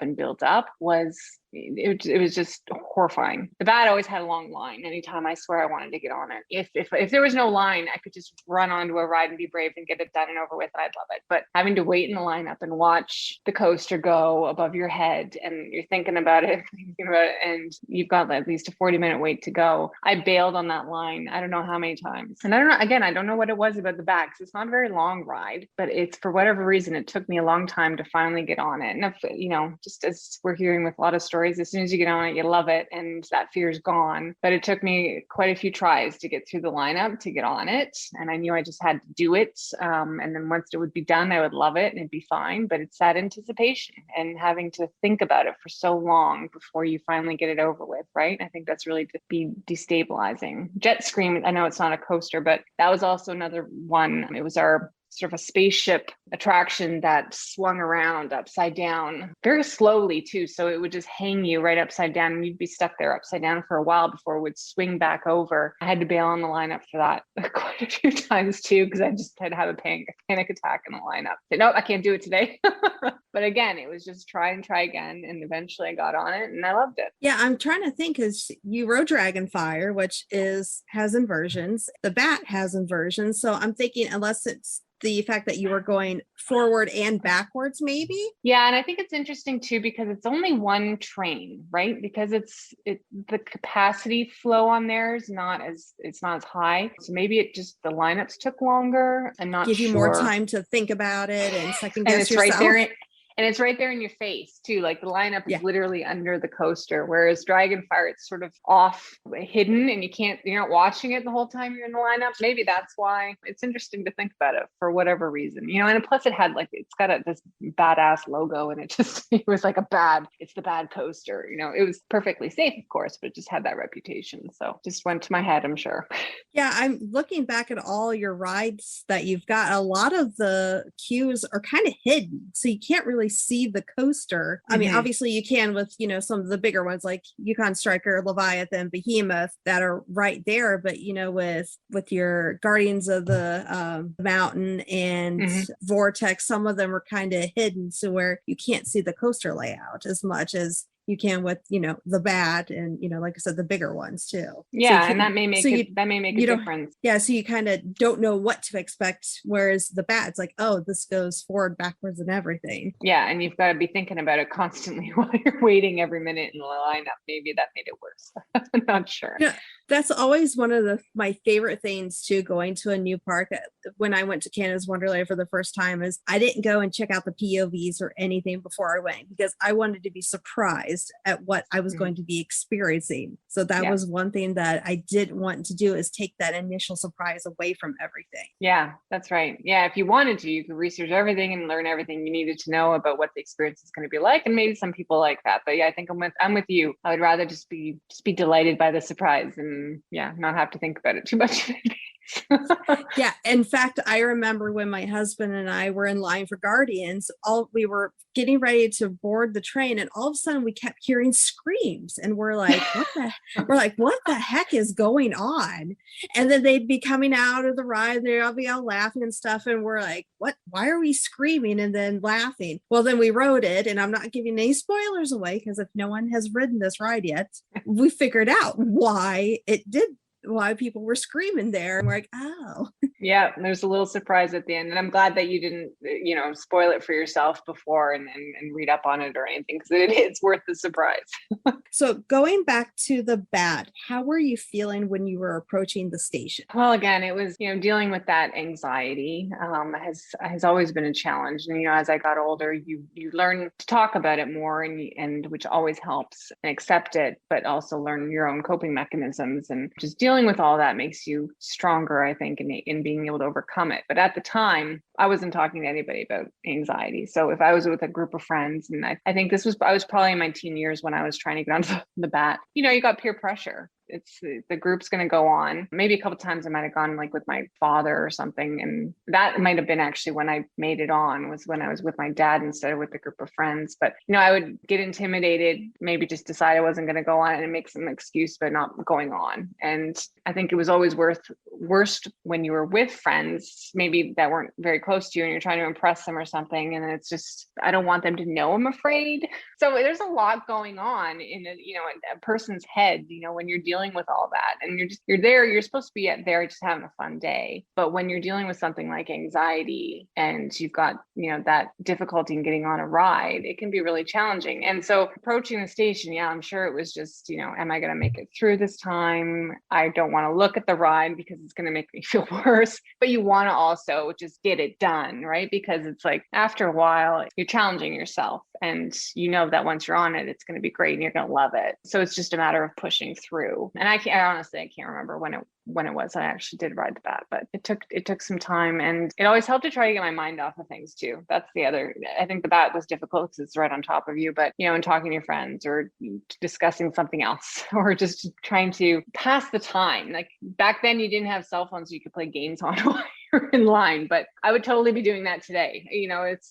was it was just horrifying. The Bat always had a long line anytime I swear I wanted to get on it. If there was no line, I could just run onto a ride and be brave and get it done and over with, and I'd love it. But having to wait in the lineup and watch the coaster go above your head, and you're thinking about it, and you've got at least a 40-minute wait to go. I bailed on that line I don't know how many times. And I don't know what it was about the Bat, because it's not a very long ride, but it's, for whatever reason, it took me a long time to finally get on it. And if, just as we're hearing with a lot of stories, as soon as you get on it, you love it, and that fear is gone. But it took me quite a few tries to get through the lineup to get on it, and I knew I just had to do it. And then once it would be done, I would love it and it'd be fine. But it's that anticipation and having to think about it for so long before you finally get it over with, right? I think that's really to be destabilizing. Jet Scream, I know it's not a coaster, but that was also another one. It was our sort of a spaceship attraction that swung around upside down very slowly too. So it would just hang you right upside down, and you'd be stuck there upside down for a while before it would swing back over. I had to bail on the lineup for that quite a few times too, because I just had to have a panic attack in the lineup. So, nope, I can't do it today. But again, it was just try and try again. And eventually I got on it and I loved it. Yeah, I'm trying to think, because you rode Dragonfire, which has inversions. The Bat has inversions. So I'm thinking, unless it's the fact that you were going forward and backwards, maybe. Yeah, and I think it's interesting too, because it's only one train, right? Because the capacity flow on there is not as high. So maybe it just, the lineups took longer. I'm not give sure. You more time to think about it and second guess yourself. Right there. And it's right there in your face too. Like the lineup is literally under the coaster, whereas Dragonfire, it's sort of off, hidden, and you're not watching it the whole time you're in the lineup. Maybe that's why. It's interesting to think about it for whatever reason, and plus it had it's got this badass logo, and it was like it's the bad coaster. It was perfectly safe, of course, but it just had that reputation. So just went to my head, I'm sure. Yeah, I'm looking back at all your rides that you've got. A lot of the queues are kind of hidden, so you can't really see the coaster. I mean, obviously you can with, some of the bigger ones like Yukon Striker, Leviathan, Behemoth that are right there. But, with your Guardians of the Mountain and Vortex, some of them are kind of hidden, so where you can't see the coaster layout as much as you can with, the Bat and, like I said, the bigger ones too. Yeah. So and that may make a difference. Yeah. So you kind of don't know what to expect. Whereas the Bat, it's like, oh, this goes forward, backwards and everything. Yeah. And you've got to be thinking about it constantly while you're waiting every minute in the lineup. Maybe that made it worse. I'm not sure. That's always one of my favorite things too, going to a new park. When I went to Canada's Wonderland for the first time, is I didn't go and check out the POVs or anything before I went, because I wanted to be surprised at what I was going to be experiencing. So that was one thing that I didn't want to do, is take that initial surprise away from everything. Yeah, that's right. Yeah, if you wanted to, you could research everything and learn everything you needed to know about what the experience is going to be like. And maybe some people like that. But yeah, I think I'm with you. I would rather just be delighted by the surprise and not have to think about it too much. Yeah, in fact, I remember when my husband and I were in line for Guardians, we were getting ready to board the train, and all of a sudden we kept hearing screams, and we're like, what the heck is going on? And then they'd be coming out of the ride, they'd be all laughing and stuff, and we're like, what? Why are we screaming and then laughing? Well, then we rode it, and I'm not giving any spoilers away, because if no one has ridden this ride yet, we figured out why people were screaming there, and we're like, oh. Yeah, there's a little surprise at the end, and I'm glad that you didn't spoil it for yourself before and read up on it or anything, because it's worth the surprise. So going back to the bat, how were you feeling when you were approaching the station? Well, again, it was dealing with that anxiety has always been a challenge, and as I got older, you learn to talk about it more, and which always helps, and accept it, but also learn your own coping mechanisms, and just dealing with all that makes you stronger, I think, in being able to overcome it. But at the time, I wasn't talking to anybody about anxiety. So if I was with a group of friends, and I think I was probably in my teen years when I was trying to get onto the bat, you got peer pressure. It's the group's going to go on. Maybe a couple times I might have gone like with my father or something. And that might have been actually when I made it on, was when I was with my dad instead of with a group of friends. But, I would get intimidated, maybe just decide I wasn't going to go on and make some excuse about not going on. And I think it was always worst when you were with friends, maybe that weren't very close to you, and you're trying to impress them or something. And it's just, I don't want them to know I'm afraid. So there's a lot going on in a person's head, when you're dealing with all that, and you're there, you're supposed to be there just having a fun day. But when you're dealing with something like anxiety, and you've got that difficulty in getting on a ride, it can be really challenging. And so approaching the station, I'm sure it was just am I going to make it through this time? I don't want to look at the ride because it's going to make me feel worse, but you want to also just get it done, right? Because it's like, after a while, you're challenging yourself, and that once you're on it, it's going to be great and you're going to love it. So it's just a matter of pushing through. And I honestly can't remember when it was I actually did ride the bat, but it took some time, and it always helped to try to get my mind off of things too. That's the other, I think the bat was difficult because it's right on top of you, but in talking to your friends or discussing something else, or just trying to pass the time. Like back then you didn't have cell phones, so you could play games on while you're in line, but I would totally be doing that today.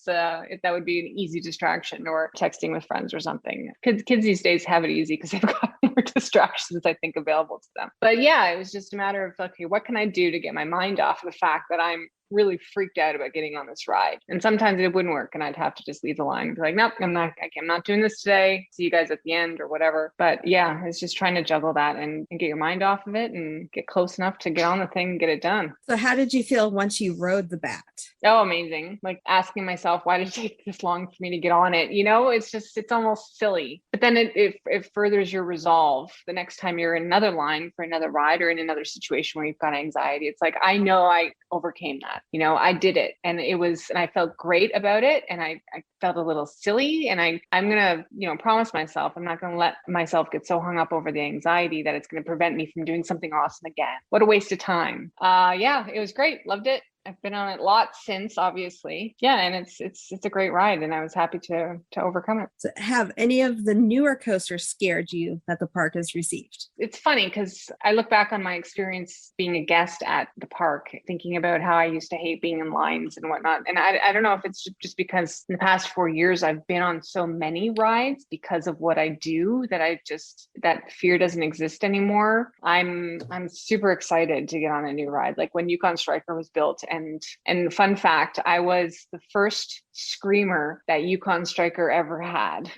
That would be an easy distraction, or texting with friends or something. Kids these days have it easy because they've got more distractions, I think, available to them. But yeah, it was just a matter of, okay, what can I do to get my mind off of the fact that I'm really freaked out about getting on this ride? And sometimes it wouldn't work, and I'd have to just leave the line and be like, nope, I'm not doing this today. See you guys at the end or whatever. But yeah, it's just trying to juggle that and get your mind off of it and get close enough to get on the thing and get it done. So how did you feel once you rode the bat? Oh, amazing. Like asking myself, why did it take this long for me to get on it? It's almost silly. But then it furthers your resolve. The next time you're in another line for another ride or in another situation where you've got anxiety, it's like, I know I overcame that. I did it, and I felt great about it, and I felt a little silly, and I'm going to, promise myself, I'm not going to let myself get so hung up over the anxiety that it's going to prevent me from doing something awesome again. What a waste of time. Yeah, it was great. Loved it. I've been on it lots since, obviously. Yeah, and it's a great ride, and I was happy to overcome it. So have any of the newer coasters scared you that the park has received? It's funny because I look back on my experience being a guest at the park, thinking about how I used to hate being in lines and whatnot. And I don't know if it's just because in the past 4 years I've been on so many rides because of what I do that that fear doesn't exist anymore. I'm super excited to get on a new ride. Like when Yukon Striker was built. And fun fact, I was the first screamer that Yukon Striker ever had.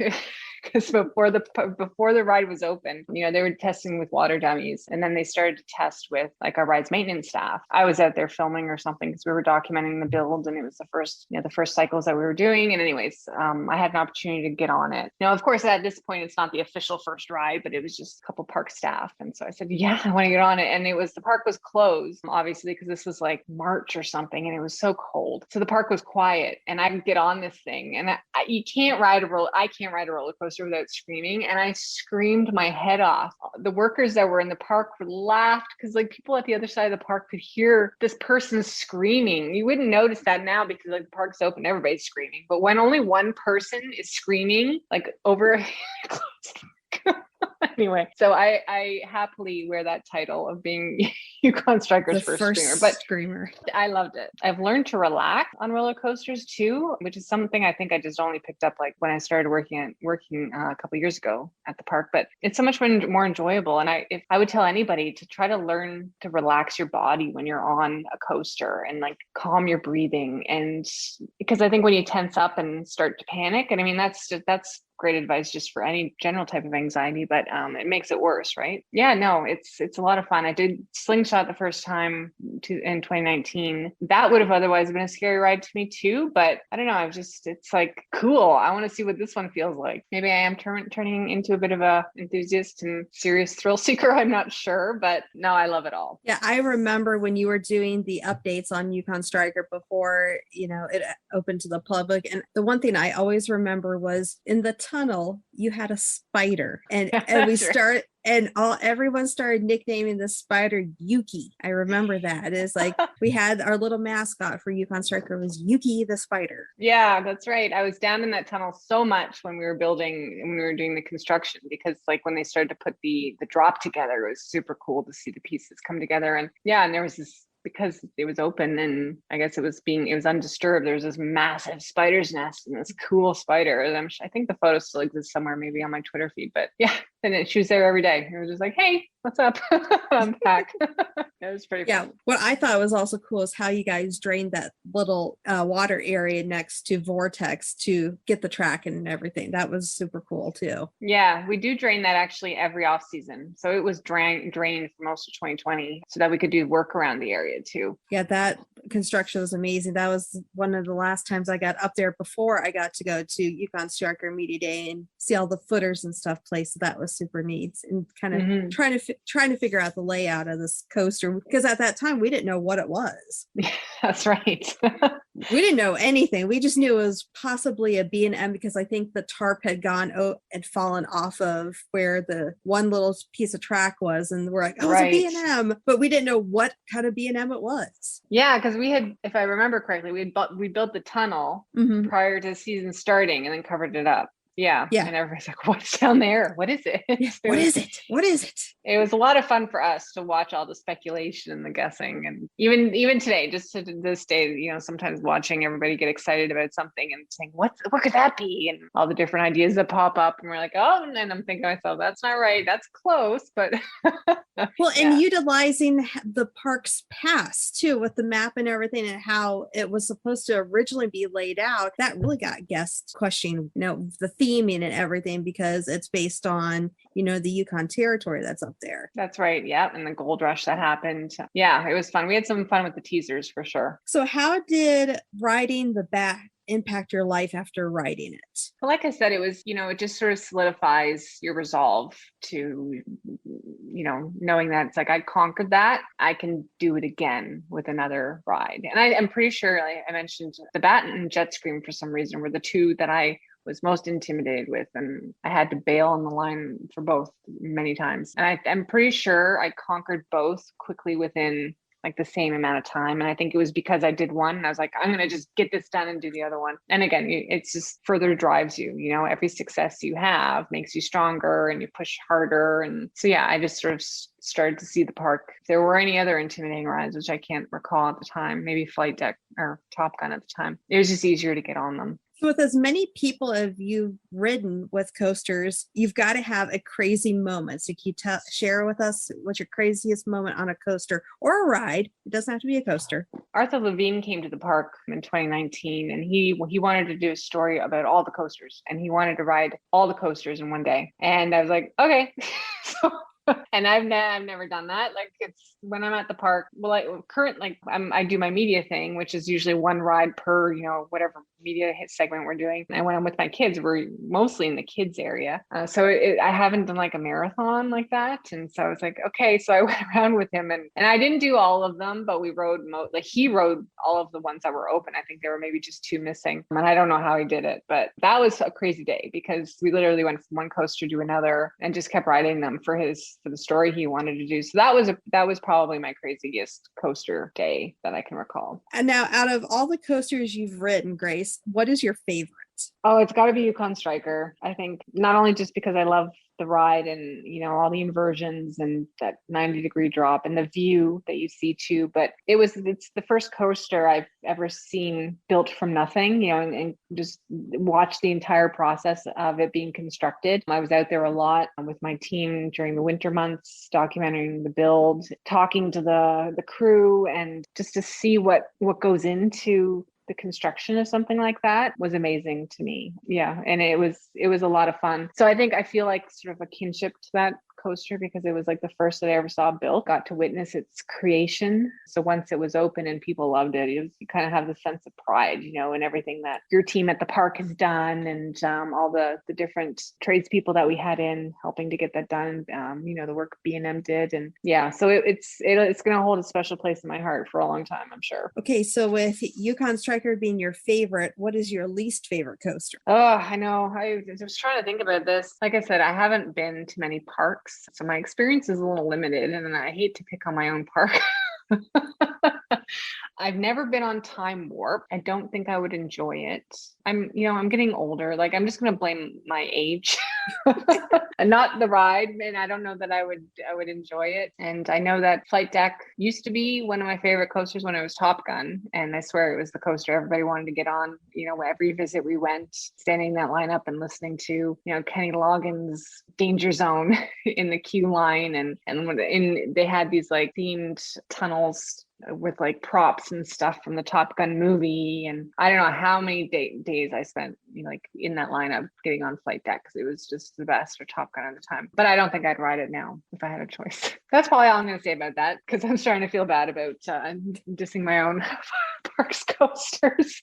Because before the ride was open, they were testing with water dummies, and then they started to test with like our ride's maintenance staff. I was out there filming or something because we were documenting the build, and it was the first cycles that we were doing. And anyways, I had an opportunity to get on it. Now, of course, at this point, it's not the official first ride, but it was just a couple park staff, and so I said, "Yeah, I want to get on it." And the park was closed, obviously, because this was like March or something, and it was so cold. So the park was quiet, and I could get on this thing, and I can't ride a roller coaster without screaming, and I screamed my head off. The workers that were in the park laughed because like people at the other side of the park could hear this person screaming. You wouldn't notice that now because like the park's open, everybody's screaming. But when only one person is screaming, like over anyway, so I happily wear that title of being Yukon Striker's first screamer. But screamer. I loved it. I've learned to relax on roller coasters too, which is something I think I just only picked up like when I started working a couple years ago at the park. But it's so much more enjoyable. And if I would tell anybody to try to learn to relax your body when you're on a coaster and like calm your breathing. And because I think when you tense up and start to panic, and I mean that's great advice just for any general type of anxiety, but it makes it worse, right? Yeah, no, it's a lot of fun. I did Slingshot the first time in 2019. That would have otherwise been a scary ride to me too, but I don't know. It's like cool. I want to see what this one feels like. Maybe I am turning into a bit of a enthusiast and serious thrill seeker. I'm not sure, but no, I love it all. Yeah, I remember when you were doing the updates on Yukon Striker before, it opened to the public. And the one thing I always remember was in the tunnel, you had a spider, and everyone started nicknaming the spider Yuki. I remember that. It's like we had our little mascot for Yukon Striker was Yuki the spider. Yeah, that's right. I was down in that tunnel so much when we were doing the construction, because like when they started to put the drop together, it was super cool to see the pieces come together. And yeah, and there was this, because it was open and I guess it was undisturbed, there was this massive spider's nest and this cool spider. And I think the photo still exists somewhere, maybe on my Twitter feed, but yeah. And she was there every day. It was just like, hey, what's up? I'm back. It was pretty fun. What I thought was also cool is how you guys drained that little water area next to Vortex to get the track and everything. That was super cool too. Yeah, we do drain that actually every off season. So it was drained for most of 2020 so that we could do work around the area too. Yeah, that construction was amazing. That was one of the last times I got up there before I got to go to Yukon Striker Media Day and see all the footers and stuff placed. So that was super neat, and kind of trying to figure out the layout of this coaster, because at that time we didn't know what it was. That's right. We didn't know anything. We just knew it was possibly a B&M because I think the tarp had fallen off of where the one little piece of track was, and we're like, oh, it's a B&M, but we didn't know what kind of B&M it was. Yeah, because we had, if I remember correctly, we built the tunnel prior to season starting and then covered it up. Yeah. And everybody's like, what's down there? What is it? What is it? What is it? It was a lot of fun for us to watch all the speculation and the guessing. And even today, just to this day, sometimes watching everybody get excited about something and saying, what could that be? And all the different ideas that pop up. And we're like, oh, and then I'm thinking to myself, that's not right. That's close. But well, and utilizing the park's past too, with the map and everything and how it was supposed to originally be laid out, that really got guests questioning, the theming and everything, because it's based on, the Yukon territory that's up there. That's right. Yeah. And the gold rush that happened. Yeah, it was fun. We had some fun with the teasers for sure. So how did riding the back impact your life after writing it? Well, like I said, it was, it just sort of solidifies your resolve to, knowing that it's like, I conquered that, I can do it again with another ride. And I'm pretty sure, like I mentioned, the Bat and Jet Scream for some reason were the two that I was most intimidated with, and I had to bail on the line for both many times. And I'm pretty sure I conquered both quickly within like the same amount of time. And I think it was because I did one and I was like, I'm going to just get this done and do the other one. And again, it's just further drives you, every success you have makes you stronger and you push harder. And so, yeah, I just sort of started to see the park. If there were any other intimidating rides, which I can't recall at the time, maybe Flight Deck or Top Gun at the time, it was just easier to get on them. So with as many people as you've ridden with coasters, you've got to have a crazy moment. So can you share with us what's your craziest moment on a coaster or a ride? It doesn't have to be a coaster. Arthur Levine came to the park in 2019, and he wanted to do a story about all the coasters, and he wanted to ride all the coasters in one day. And I was like, okay. And I've never done that. Like, it's when I'm at the park, I do my media thing, which is usually one ride per, whatever media hit segment we're doing. And when I'm with my kids, we're mostly in the kids area. So I haven't done like a marathon like that. And so I was like, okay. So I went around with him and I didn't do all of them, but we rode, he rode all of the ones that were open. I think there were maybe just 2 missing. And I don't know how he did it, but that was a crazy day because we literally went from one coaster to another and just kept riding them for the story he wanted to do. So that was probably my craziest coaster day that I can recall. And now, out of all the coasters you've ridden, Grace, what is your favorite? Oh, it's got to be Yukon Striker. I think not only just because I love the ride and, all the inversions and that 90-degree drop and the view that you see too, but it's the first coaster I've ever seen built from nothing, and just watch the entire process of it being constructed. I was out there a lot with my team during the winter months, documenting the build, talking to the crew, and just to see what goes into the construction of something like that was amazing to me. Yeah. And it was a lot of fun. So I feel like sort of a kinship to that coaster because it was like the first that I ever saw built, got to witness its creation. So once it was open and people loved it, you kind of have the sense of pride, and everything that your team at the park has done and all the different tradespeople that we had in helping to get that done, the work B&M did. And yeah, so it's going to hold a special place in my heart for a long time, I'm sure. Okay. So with Yukon Striker being your favorite, what is your least favorite coaster? Oh, I know. I was trying to think about this. Like I said, I haven't been to many parks. So my experience is a little limited and I hate to pick on my own park. I've never been on Time Warp. I don't think I would enjoy it. I'm getting older. Like, I'm just going to blame my age and not the ride. And I don't know that I would enjoy it. And I know that Flight Deck used to be one of my favorite coasters when it was Top Gun. And I swear it was the coaster everybody wanted to get on. Every visit we went, standing in that lineup and listening to, Kenny Loggins' Danger Zone in the queue line. And they had these like themed tunnels with like props and stuff from the Top Gun movie. And I don't know how many days I spent, in that lineup getting on Flight Deck because it was just the best for Top Gun at the time. But I don't think I'd ride it now if I had a choice. That's probably all I'm going to say about that because I'm starting to feel bad about dissing my own parks coasters.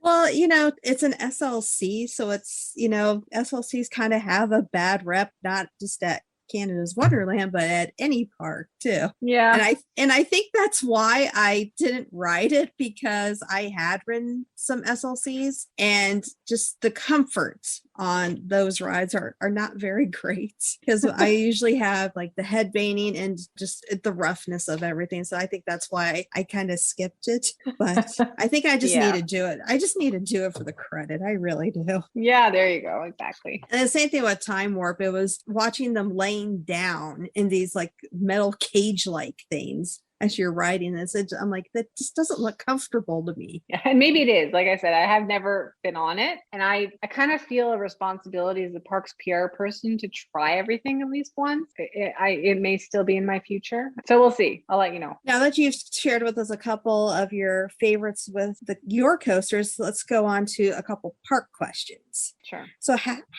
Well, it's an SLC, so it's, SLCs kind of have a bad rep, not just at Canada's Wonderland, but at any park too. Yeah. And I think that's why I didn't ride it, because I had ridden some SLCs and just the comforts on those rides are not very great, because I usually have like the head banging and just the roughness of everything. So I think that's why I kind of skipped it. But I think I just need to do it. I just need to do it for the credit. I really do. Yeah, there you go. Exactly. And the same thing with Time Warp. It was watching them laying down in these like metal cage-like things as you're riding this. I'm like, that just doesn't look comfortable to me. Yeah, and maybe it is. Like I said, I have never been on it. And I kind of feel a responsibility as a parks PR person to try everything at least once. It may still be in my future. So we'll see. I'll let you know. Now that you've shared with us a couple of your favorites with your coasters, let's go on to a couple park questions. Sure. So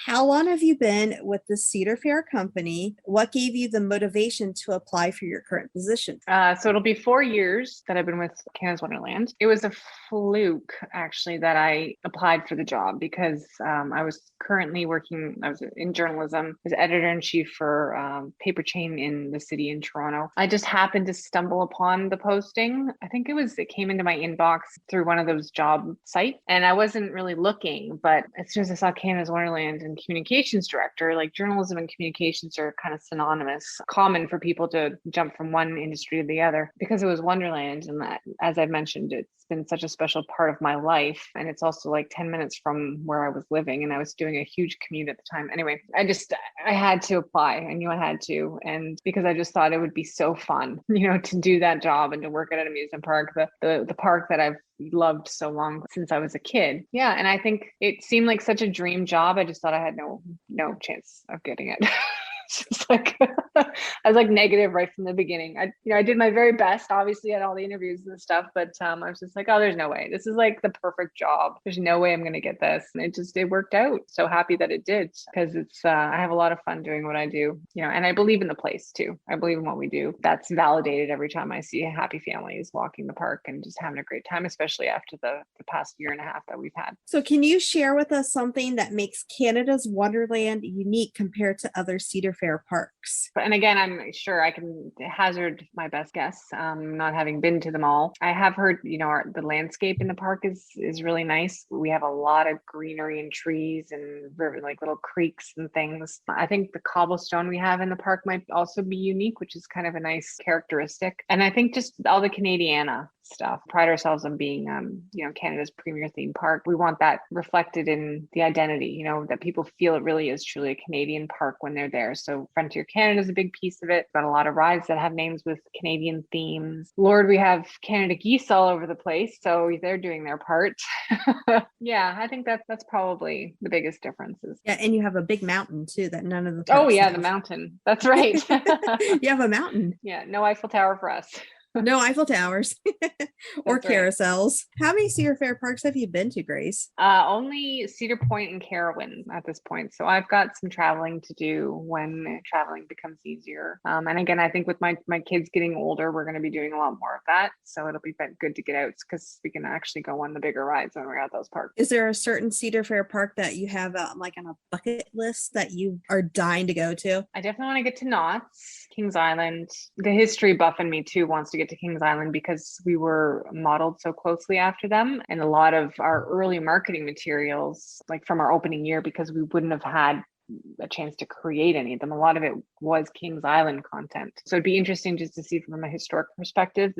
how long have you been with the Cedar Fair company? What gave you the motivation to apply for your current position? So it'll be 4 years that I've been with Canada's Wonderland. It was a fluke, actually, that I applied for the job because I was currently working, I was in journalism, as editor-in-chief for Paper Chain in the city in Toronto. I just happened to stumble upon the posting. I think it came into my inbox through one of those job sites, and I wasn't really looking, but as soon as I saw Canada's Wonderland and communications director, like journalism and communications are kind of synonymous, common for people to jump from one industry to the other. there because it was Wonderland. And that, as I've mentioned, it's been such a special part of my life. And it's also like 10 minutes from where I was living, and I was doing a huge commute at the time. Anyway, I had to apply. I knew I had to. And because I just thought it would be so fun, to do that job and to work at an amusement park, the park that I've loved so long since I was a kid. Yeah. And I think it seemed like such a dream job. I just thought I had no chance of getting it. It's just like I was like negative right from the beginning. I did my very best, obviously, at all the interviews and stuff, but I was just like, oh, there's no way. This is like the perfect job. There's no way I'm going to get this. And it worked out. So happy that it did, because it's I have a lot of fun doing what I do, and I believe in the place too. I believe in what we do. That's validated every time I see happy families walking the park and just having a great time, especially after the past year and a half that we've had. So can you share with us something that makes Canada's Wonderland unique compared to other Cedar Fair parks? And again, I'm sure I can hazard my best guess, not having been to them all. I have heard, the landscape in the park is really nice. We have a lot of greenery and trees and like little creeks and things. I think the cobblestone we have in the park might also be unique, which is kind of a nice characteristic. And I think just all the Canadiana stuff. Pride ourselves on being, Canada's premier theme park. We want that reflected in the identity, that people feel it really is truly a Canadian park when they're there. So Frontier Canada is a big piece of it. Got a lot of rides that have names with Canadian themes. Lord, we have Canada geese all over the place, so they're doing their part. Yeah, I think that's probably the biggest differences. Yeah, and you have a big mountain too that none of the Oh yeah, have. the mountain. That's right. You have a mountain. Yeah, no Eiffel Tower for us. No Eiffel Towers or That's right. carousels. How many Cedar Fair parks have you been to, Grace? Only Cedar Point and Carowinds at this point. So I've got some traveling to do when traveling becomes easier. And again, I think with my kids getting older, we're going to be doing a lot more of that. So it'll be good to get out because we can actually go on the bigger rides when we're at those parks. Is there a certain Cedar Fair park that you have like on a bucket list that you are dying to go to? I definitely want to get to Knott's, Kings Island. The history buff in me too wants to get to Kings Island because we were modeled so closely after them, and a lot of our early marketing materials, like from our opening year, because we wouldn't have had a chance to create any of them. A lot of it was Kings Island content. So it'd be interesting just to see from a historic perspective,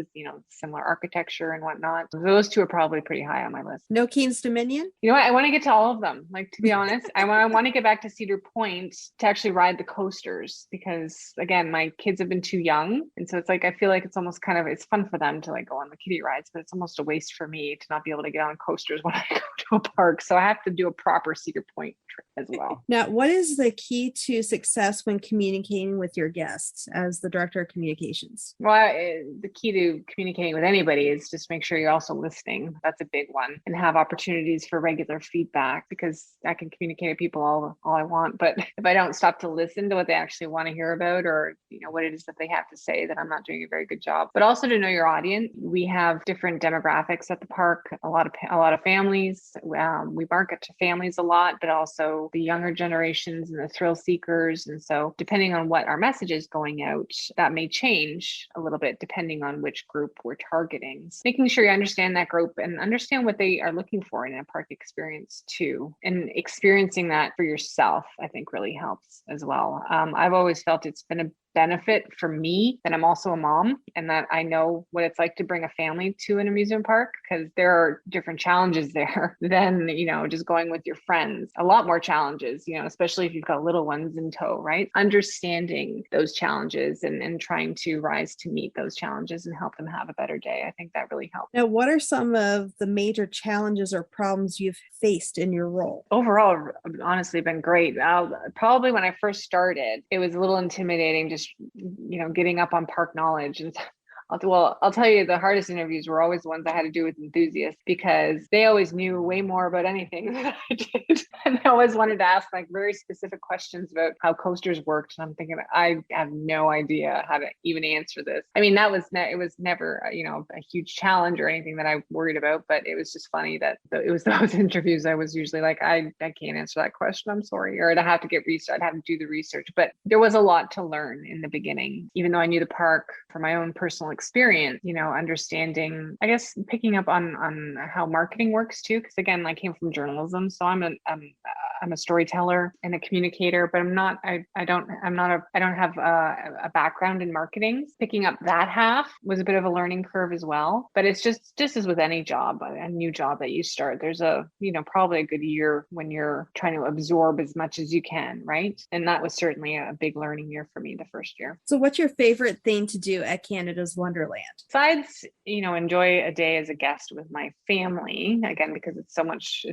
similar architecture and whatnot. Those two are probably pretty high on my list. No Keen's Dominion? You know what? I want to get to all of them. Like, to be honest, I want to get back to Cedar Point to actually ride the coasters because, again, my kids have been too young. And so it's like, I feel like it's almost it's fun for them to like go on the kiddie rides, but it's almost a waste for me to not be able to get on coasters when I go to a park. So I have to do a proper Cedar Point trip as well. Now, what is the key to success when communicating with your guests as the director of communications? Well, the key to communicating with anybody is just make sure you're also listening. That's a big one. And have opportunities for regular feedback, because I can communicate with people all I want. But if I don't stop to listen to what they actually want to hear about, or what it is that they have to say, then I'm not doing a very good job. But also to know your audience. We have different demographics at the park, a lot of families. We market to families a lot, but also the younger generations and the thrill seekers. And so depending on what our message is going out, that may change a little bit depending on which group we're targeting. So making sure you understand that group and understand what they are looking for in a park experience too. And experiencing that for yourself, I think really helps as well. I've always felt it's been a benefit for me that I'm also a mom and that I know what it's like to bring a family to an amusement park, because there are different challenges there than, just going with your friends. A lot more challenges, especially if you've got little ones in tow, right? Understanding those challenges and trying to rise to meet those challenges and help them have a better day. I think that really helps. Now, what are some of the major challenges or problems you've faced in your role? Overall, honestly, been great. Probably when I first started, it was a little intimidating just getting up on park knowledge. And I'll tell you, the hardest interviews were always the ones I had to do with enthusiasts, because they always knew way more about anything than I did. And I always wanted to ask like very specific questions about how coasters worked. And I'm thinking, I have no idea how to even answer this. I mean, it was never, a huge challenge or anything that I worried about, but it was just funny that it was those interviews I was usually like, I can't answer that question. I'm sorry. Or I'd have to get research. I'd have to do the research. But there was a lot to learn in the beginning, even though I knew the park for my own personal experience, understanding, I guess, picking up on how marketing works too. Because again, I came from journalism, so I'm I'm a storyteller and a communicator, but I don't have a background in marketing. Picking up that half was a bit of a learning curve as well. But it's just as with any job, a new job that you start, there's probably a good year when you're trying to absorb as much as you can, right? And that was certainly a big learning year for me the first year. So what's your favorite thing to do at Canada's Wonderland? Besides, enjoy a day as a guest with my family, again, because it's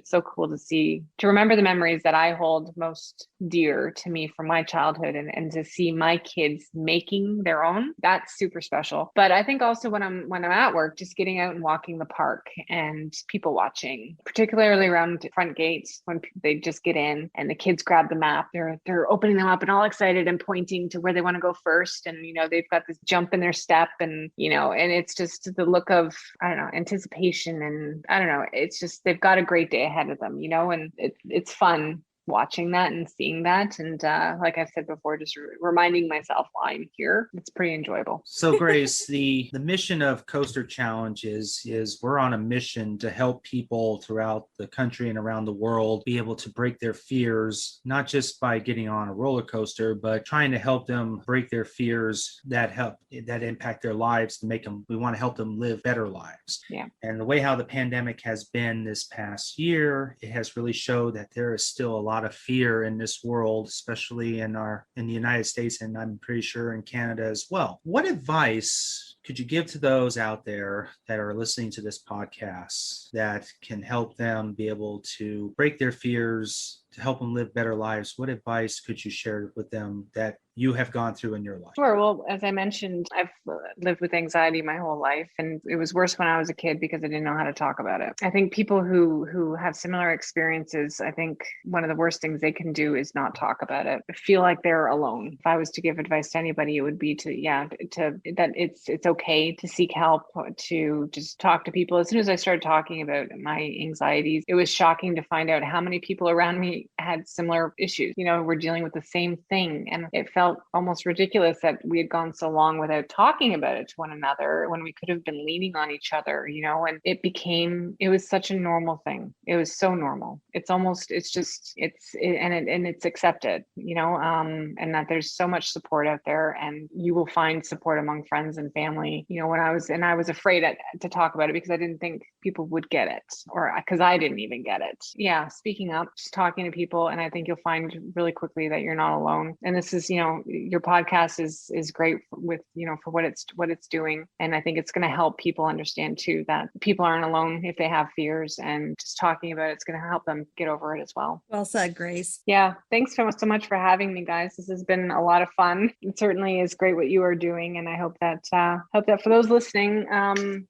so cool to remember the memories that I hold most dear to me from my childhood and to see my kids making their own. That's super special. But I think also when I'm at work, just getting out and walking the park and people watching, particularly around front gates when they just get in and the kids grab the map, they're opening them up and all excited and pointing to where they want to go first. And, they've got this jump in their step and it's just the look of, anticipation. And I don't know, it's just, they've got a great day ahead of them, and it's fun watching that and seeing that. And like I said before, just reminding myself why I'm here. It's pretty enjoyable. So Grace, the mission of Coaster Challenge is we're on a mission to help people throughout the country and around the world be able to break their fears, not just by getting on a roller coaster, but trying to help them break their fears that impact their lives we want to help them live better lives. Yeah. And the way how the pandemic has been this past year, it has really showed that there is still a lot of fear in this world, especially in the United States, and I'm pretty sure in Canada as well. What advice could you give to those out there that are listening to this podcast that can help them be able to break their fears, to help them live better lives? What advice could you share with them that you have gone through in your life? Sure. Well, as I mentioned, I've lived with anxiety my whole life, and it was worse when I was a kid because I didn't know how to talk about it. I think people who have similar experiences, I think one of the worst things they can do is not talk about it. Feel like they're alone. If I was to give advice to anybody, it would be that it's okay to seek help, to just talk to people. As soon as I started talking about my anxieties, it was shocking to find out how many people around me had similar issues. We're dealing with the same thing, and it felt almost ridiculous that we had gone so long without talking about it to one another when we could have been leaning on each other, and it was such a normal thing. It was so normal. It's accepted, and that there's so much support out there, and you will find support among friends and family. I was afraid to talk about it because I didn't think people would get it, or because I didn't even get it. Yeah. Speaking up, just talking to people. And I think you'll find really quickly that you're not alone. And this is, your podcast is great with, for what it's doing. And I think it's going to help people understand too, that people aren't alone if they have fears, and just talking about it's going to help them get over it as well. Well said, Grace. Yeah. Thanks so much for having me, guys. This has been a lot of fun. It certainly is great what you are doing. And I hope that for those listening,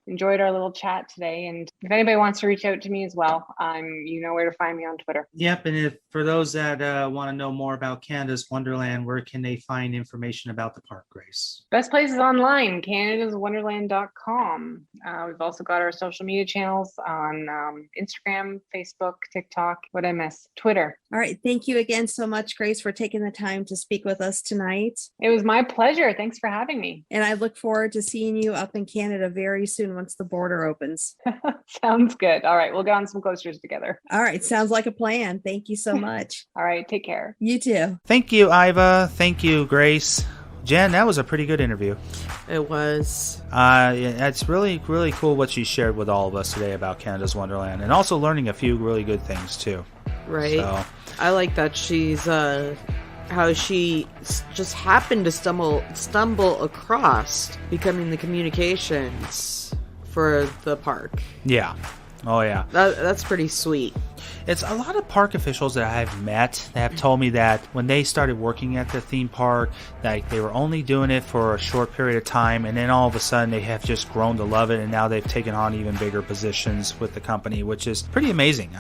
enjoyed our little chat today. And if anybody wants to reach out to me as well, you know where to find me on Twitter. Yep. And for those that want to know more about Canada's Wonderland, where can they find information about the park, Grace? Best place is online, canadaswonderland.com. We've also got our social media channels on Instagram, Facebook, TikTok. What'd I miss? Twitter. All right. Thank you again so much, Grace, for taking the time to speak with us tonight. It was my pleasure. Thanks for having me. And I look forward to seeing you up in Canada very soon once the border opens. Sounds good. All right. We'll go on some coasters together. All right. Sounds like a plan. Thank you so much. All right. Take care. You too. Thank you, Ivah. Thank you, Grace. Jen, that was a pretty good interview. It was. It's really, really cool what she shared with all of us today about Canada's Wonderland, and also learning a few really good things too. Right. So. I like that she's how she just happened to stumble across becoming the communications for the park. Yeah. Oh yeah. That's pretty sweet. It's a lot of park officials that I've met that have told me that when they started working at the theme park, that they were only doing it for a short period of time, and then all of a sudden they have just grown to love it, and now they've taken on even bigger positions with the company, which is pretty amazing.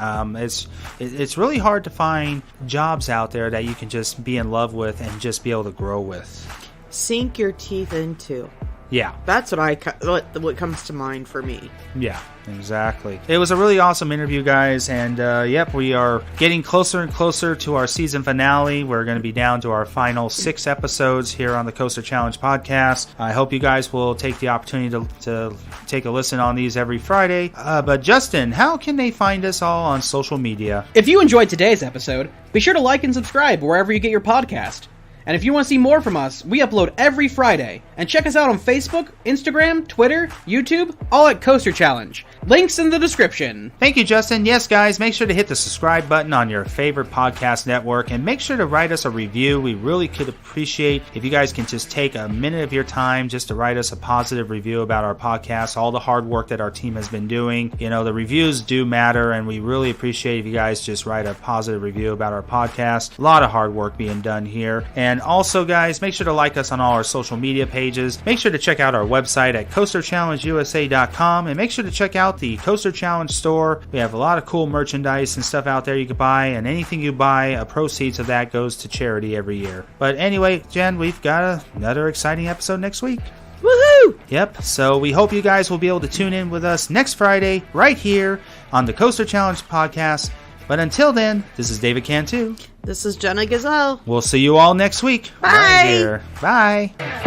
It's really hard to find jobs out there that you can just be in love with and just be able to grow with. Sink your teeth into. Yeah. That's what comes to mind for me. Yeah, exactly. It was a really awesome interview, guys, and yep, we are getting closer and closer to our season finale. We're going to be down to our final 6 episodes here on the Coaster Challenge podcast. I hope you guys will take the opportunity to take a listen on these every Friday. But Justin, how can they find us all on social media? If you enjoyed today's episode, be sure to like and subscribe wherever you get your podcast. And if you want to see more from us, we upload every Friday. And check us out on Facebook, Instagram, Twitter, YouTube, all at Coaster Challenge. Links in the description. Thank you, Justin. Yes, guys, make sure to hit the subscribe button on your favorite podcast network and make sure to write us a review. We really could appreciate if you guys can just take a minute of your time just to write us a positive review about our podcast, all the hard work that our team has been doing. You know, the reviews do matter, and we really appreciate if you guys just write a positive review about our podcast. A lot of hard work being done here. And also, guys, make sure to like us on all our social media pages. Make sure to check out our website at coasterchallengeusa.com, and make sure to check out the Coaster Challenge store. We have a lot of cool merchandise and stuff out there you can buy, and anything you buy, a proceeds of that goes to charity every year. But anyway, Jen, we've got another exciting episode next week. Woohoo! Yep, so we hope you guys will be able to tune in with us next Friday right here on the Coaster Challenge podcast. But until then, this is David Cantu. This is Jenna Gazelle. We'll see you all next week. Bye. Right here. Bye.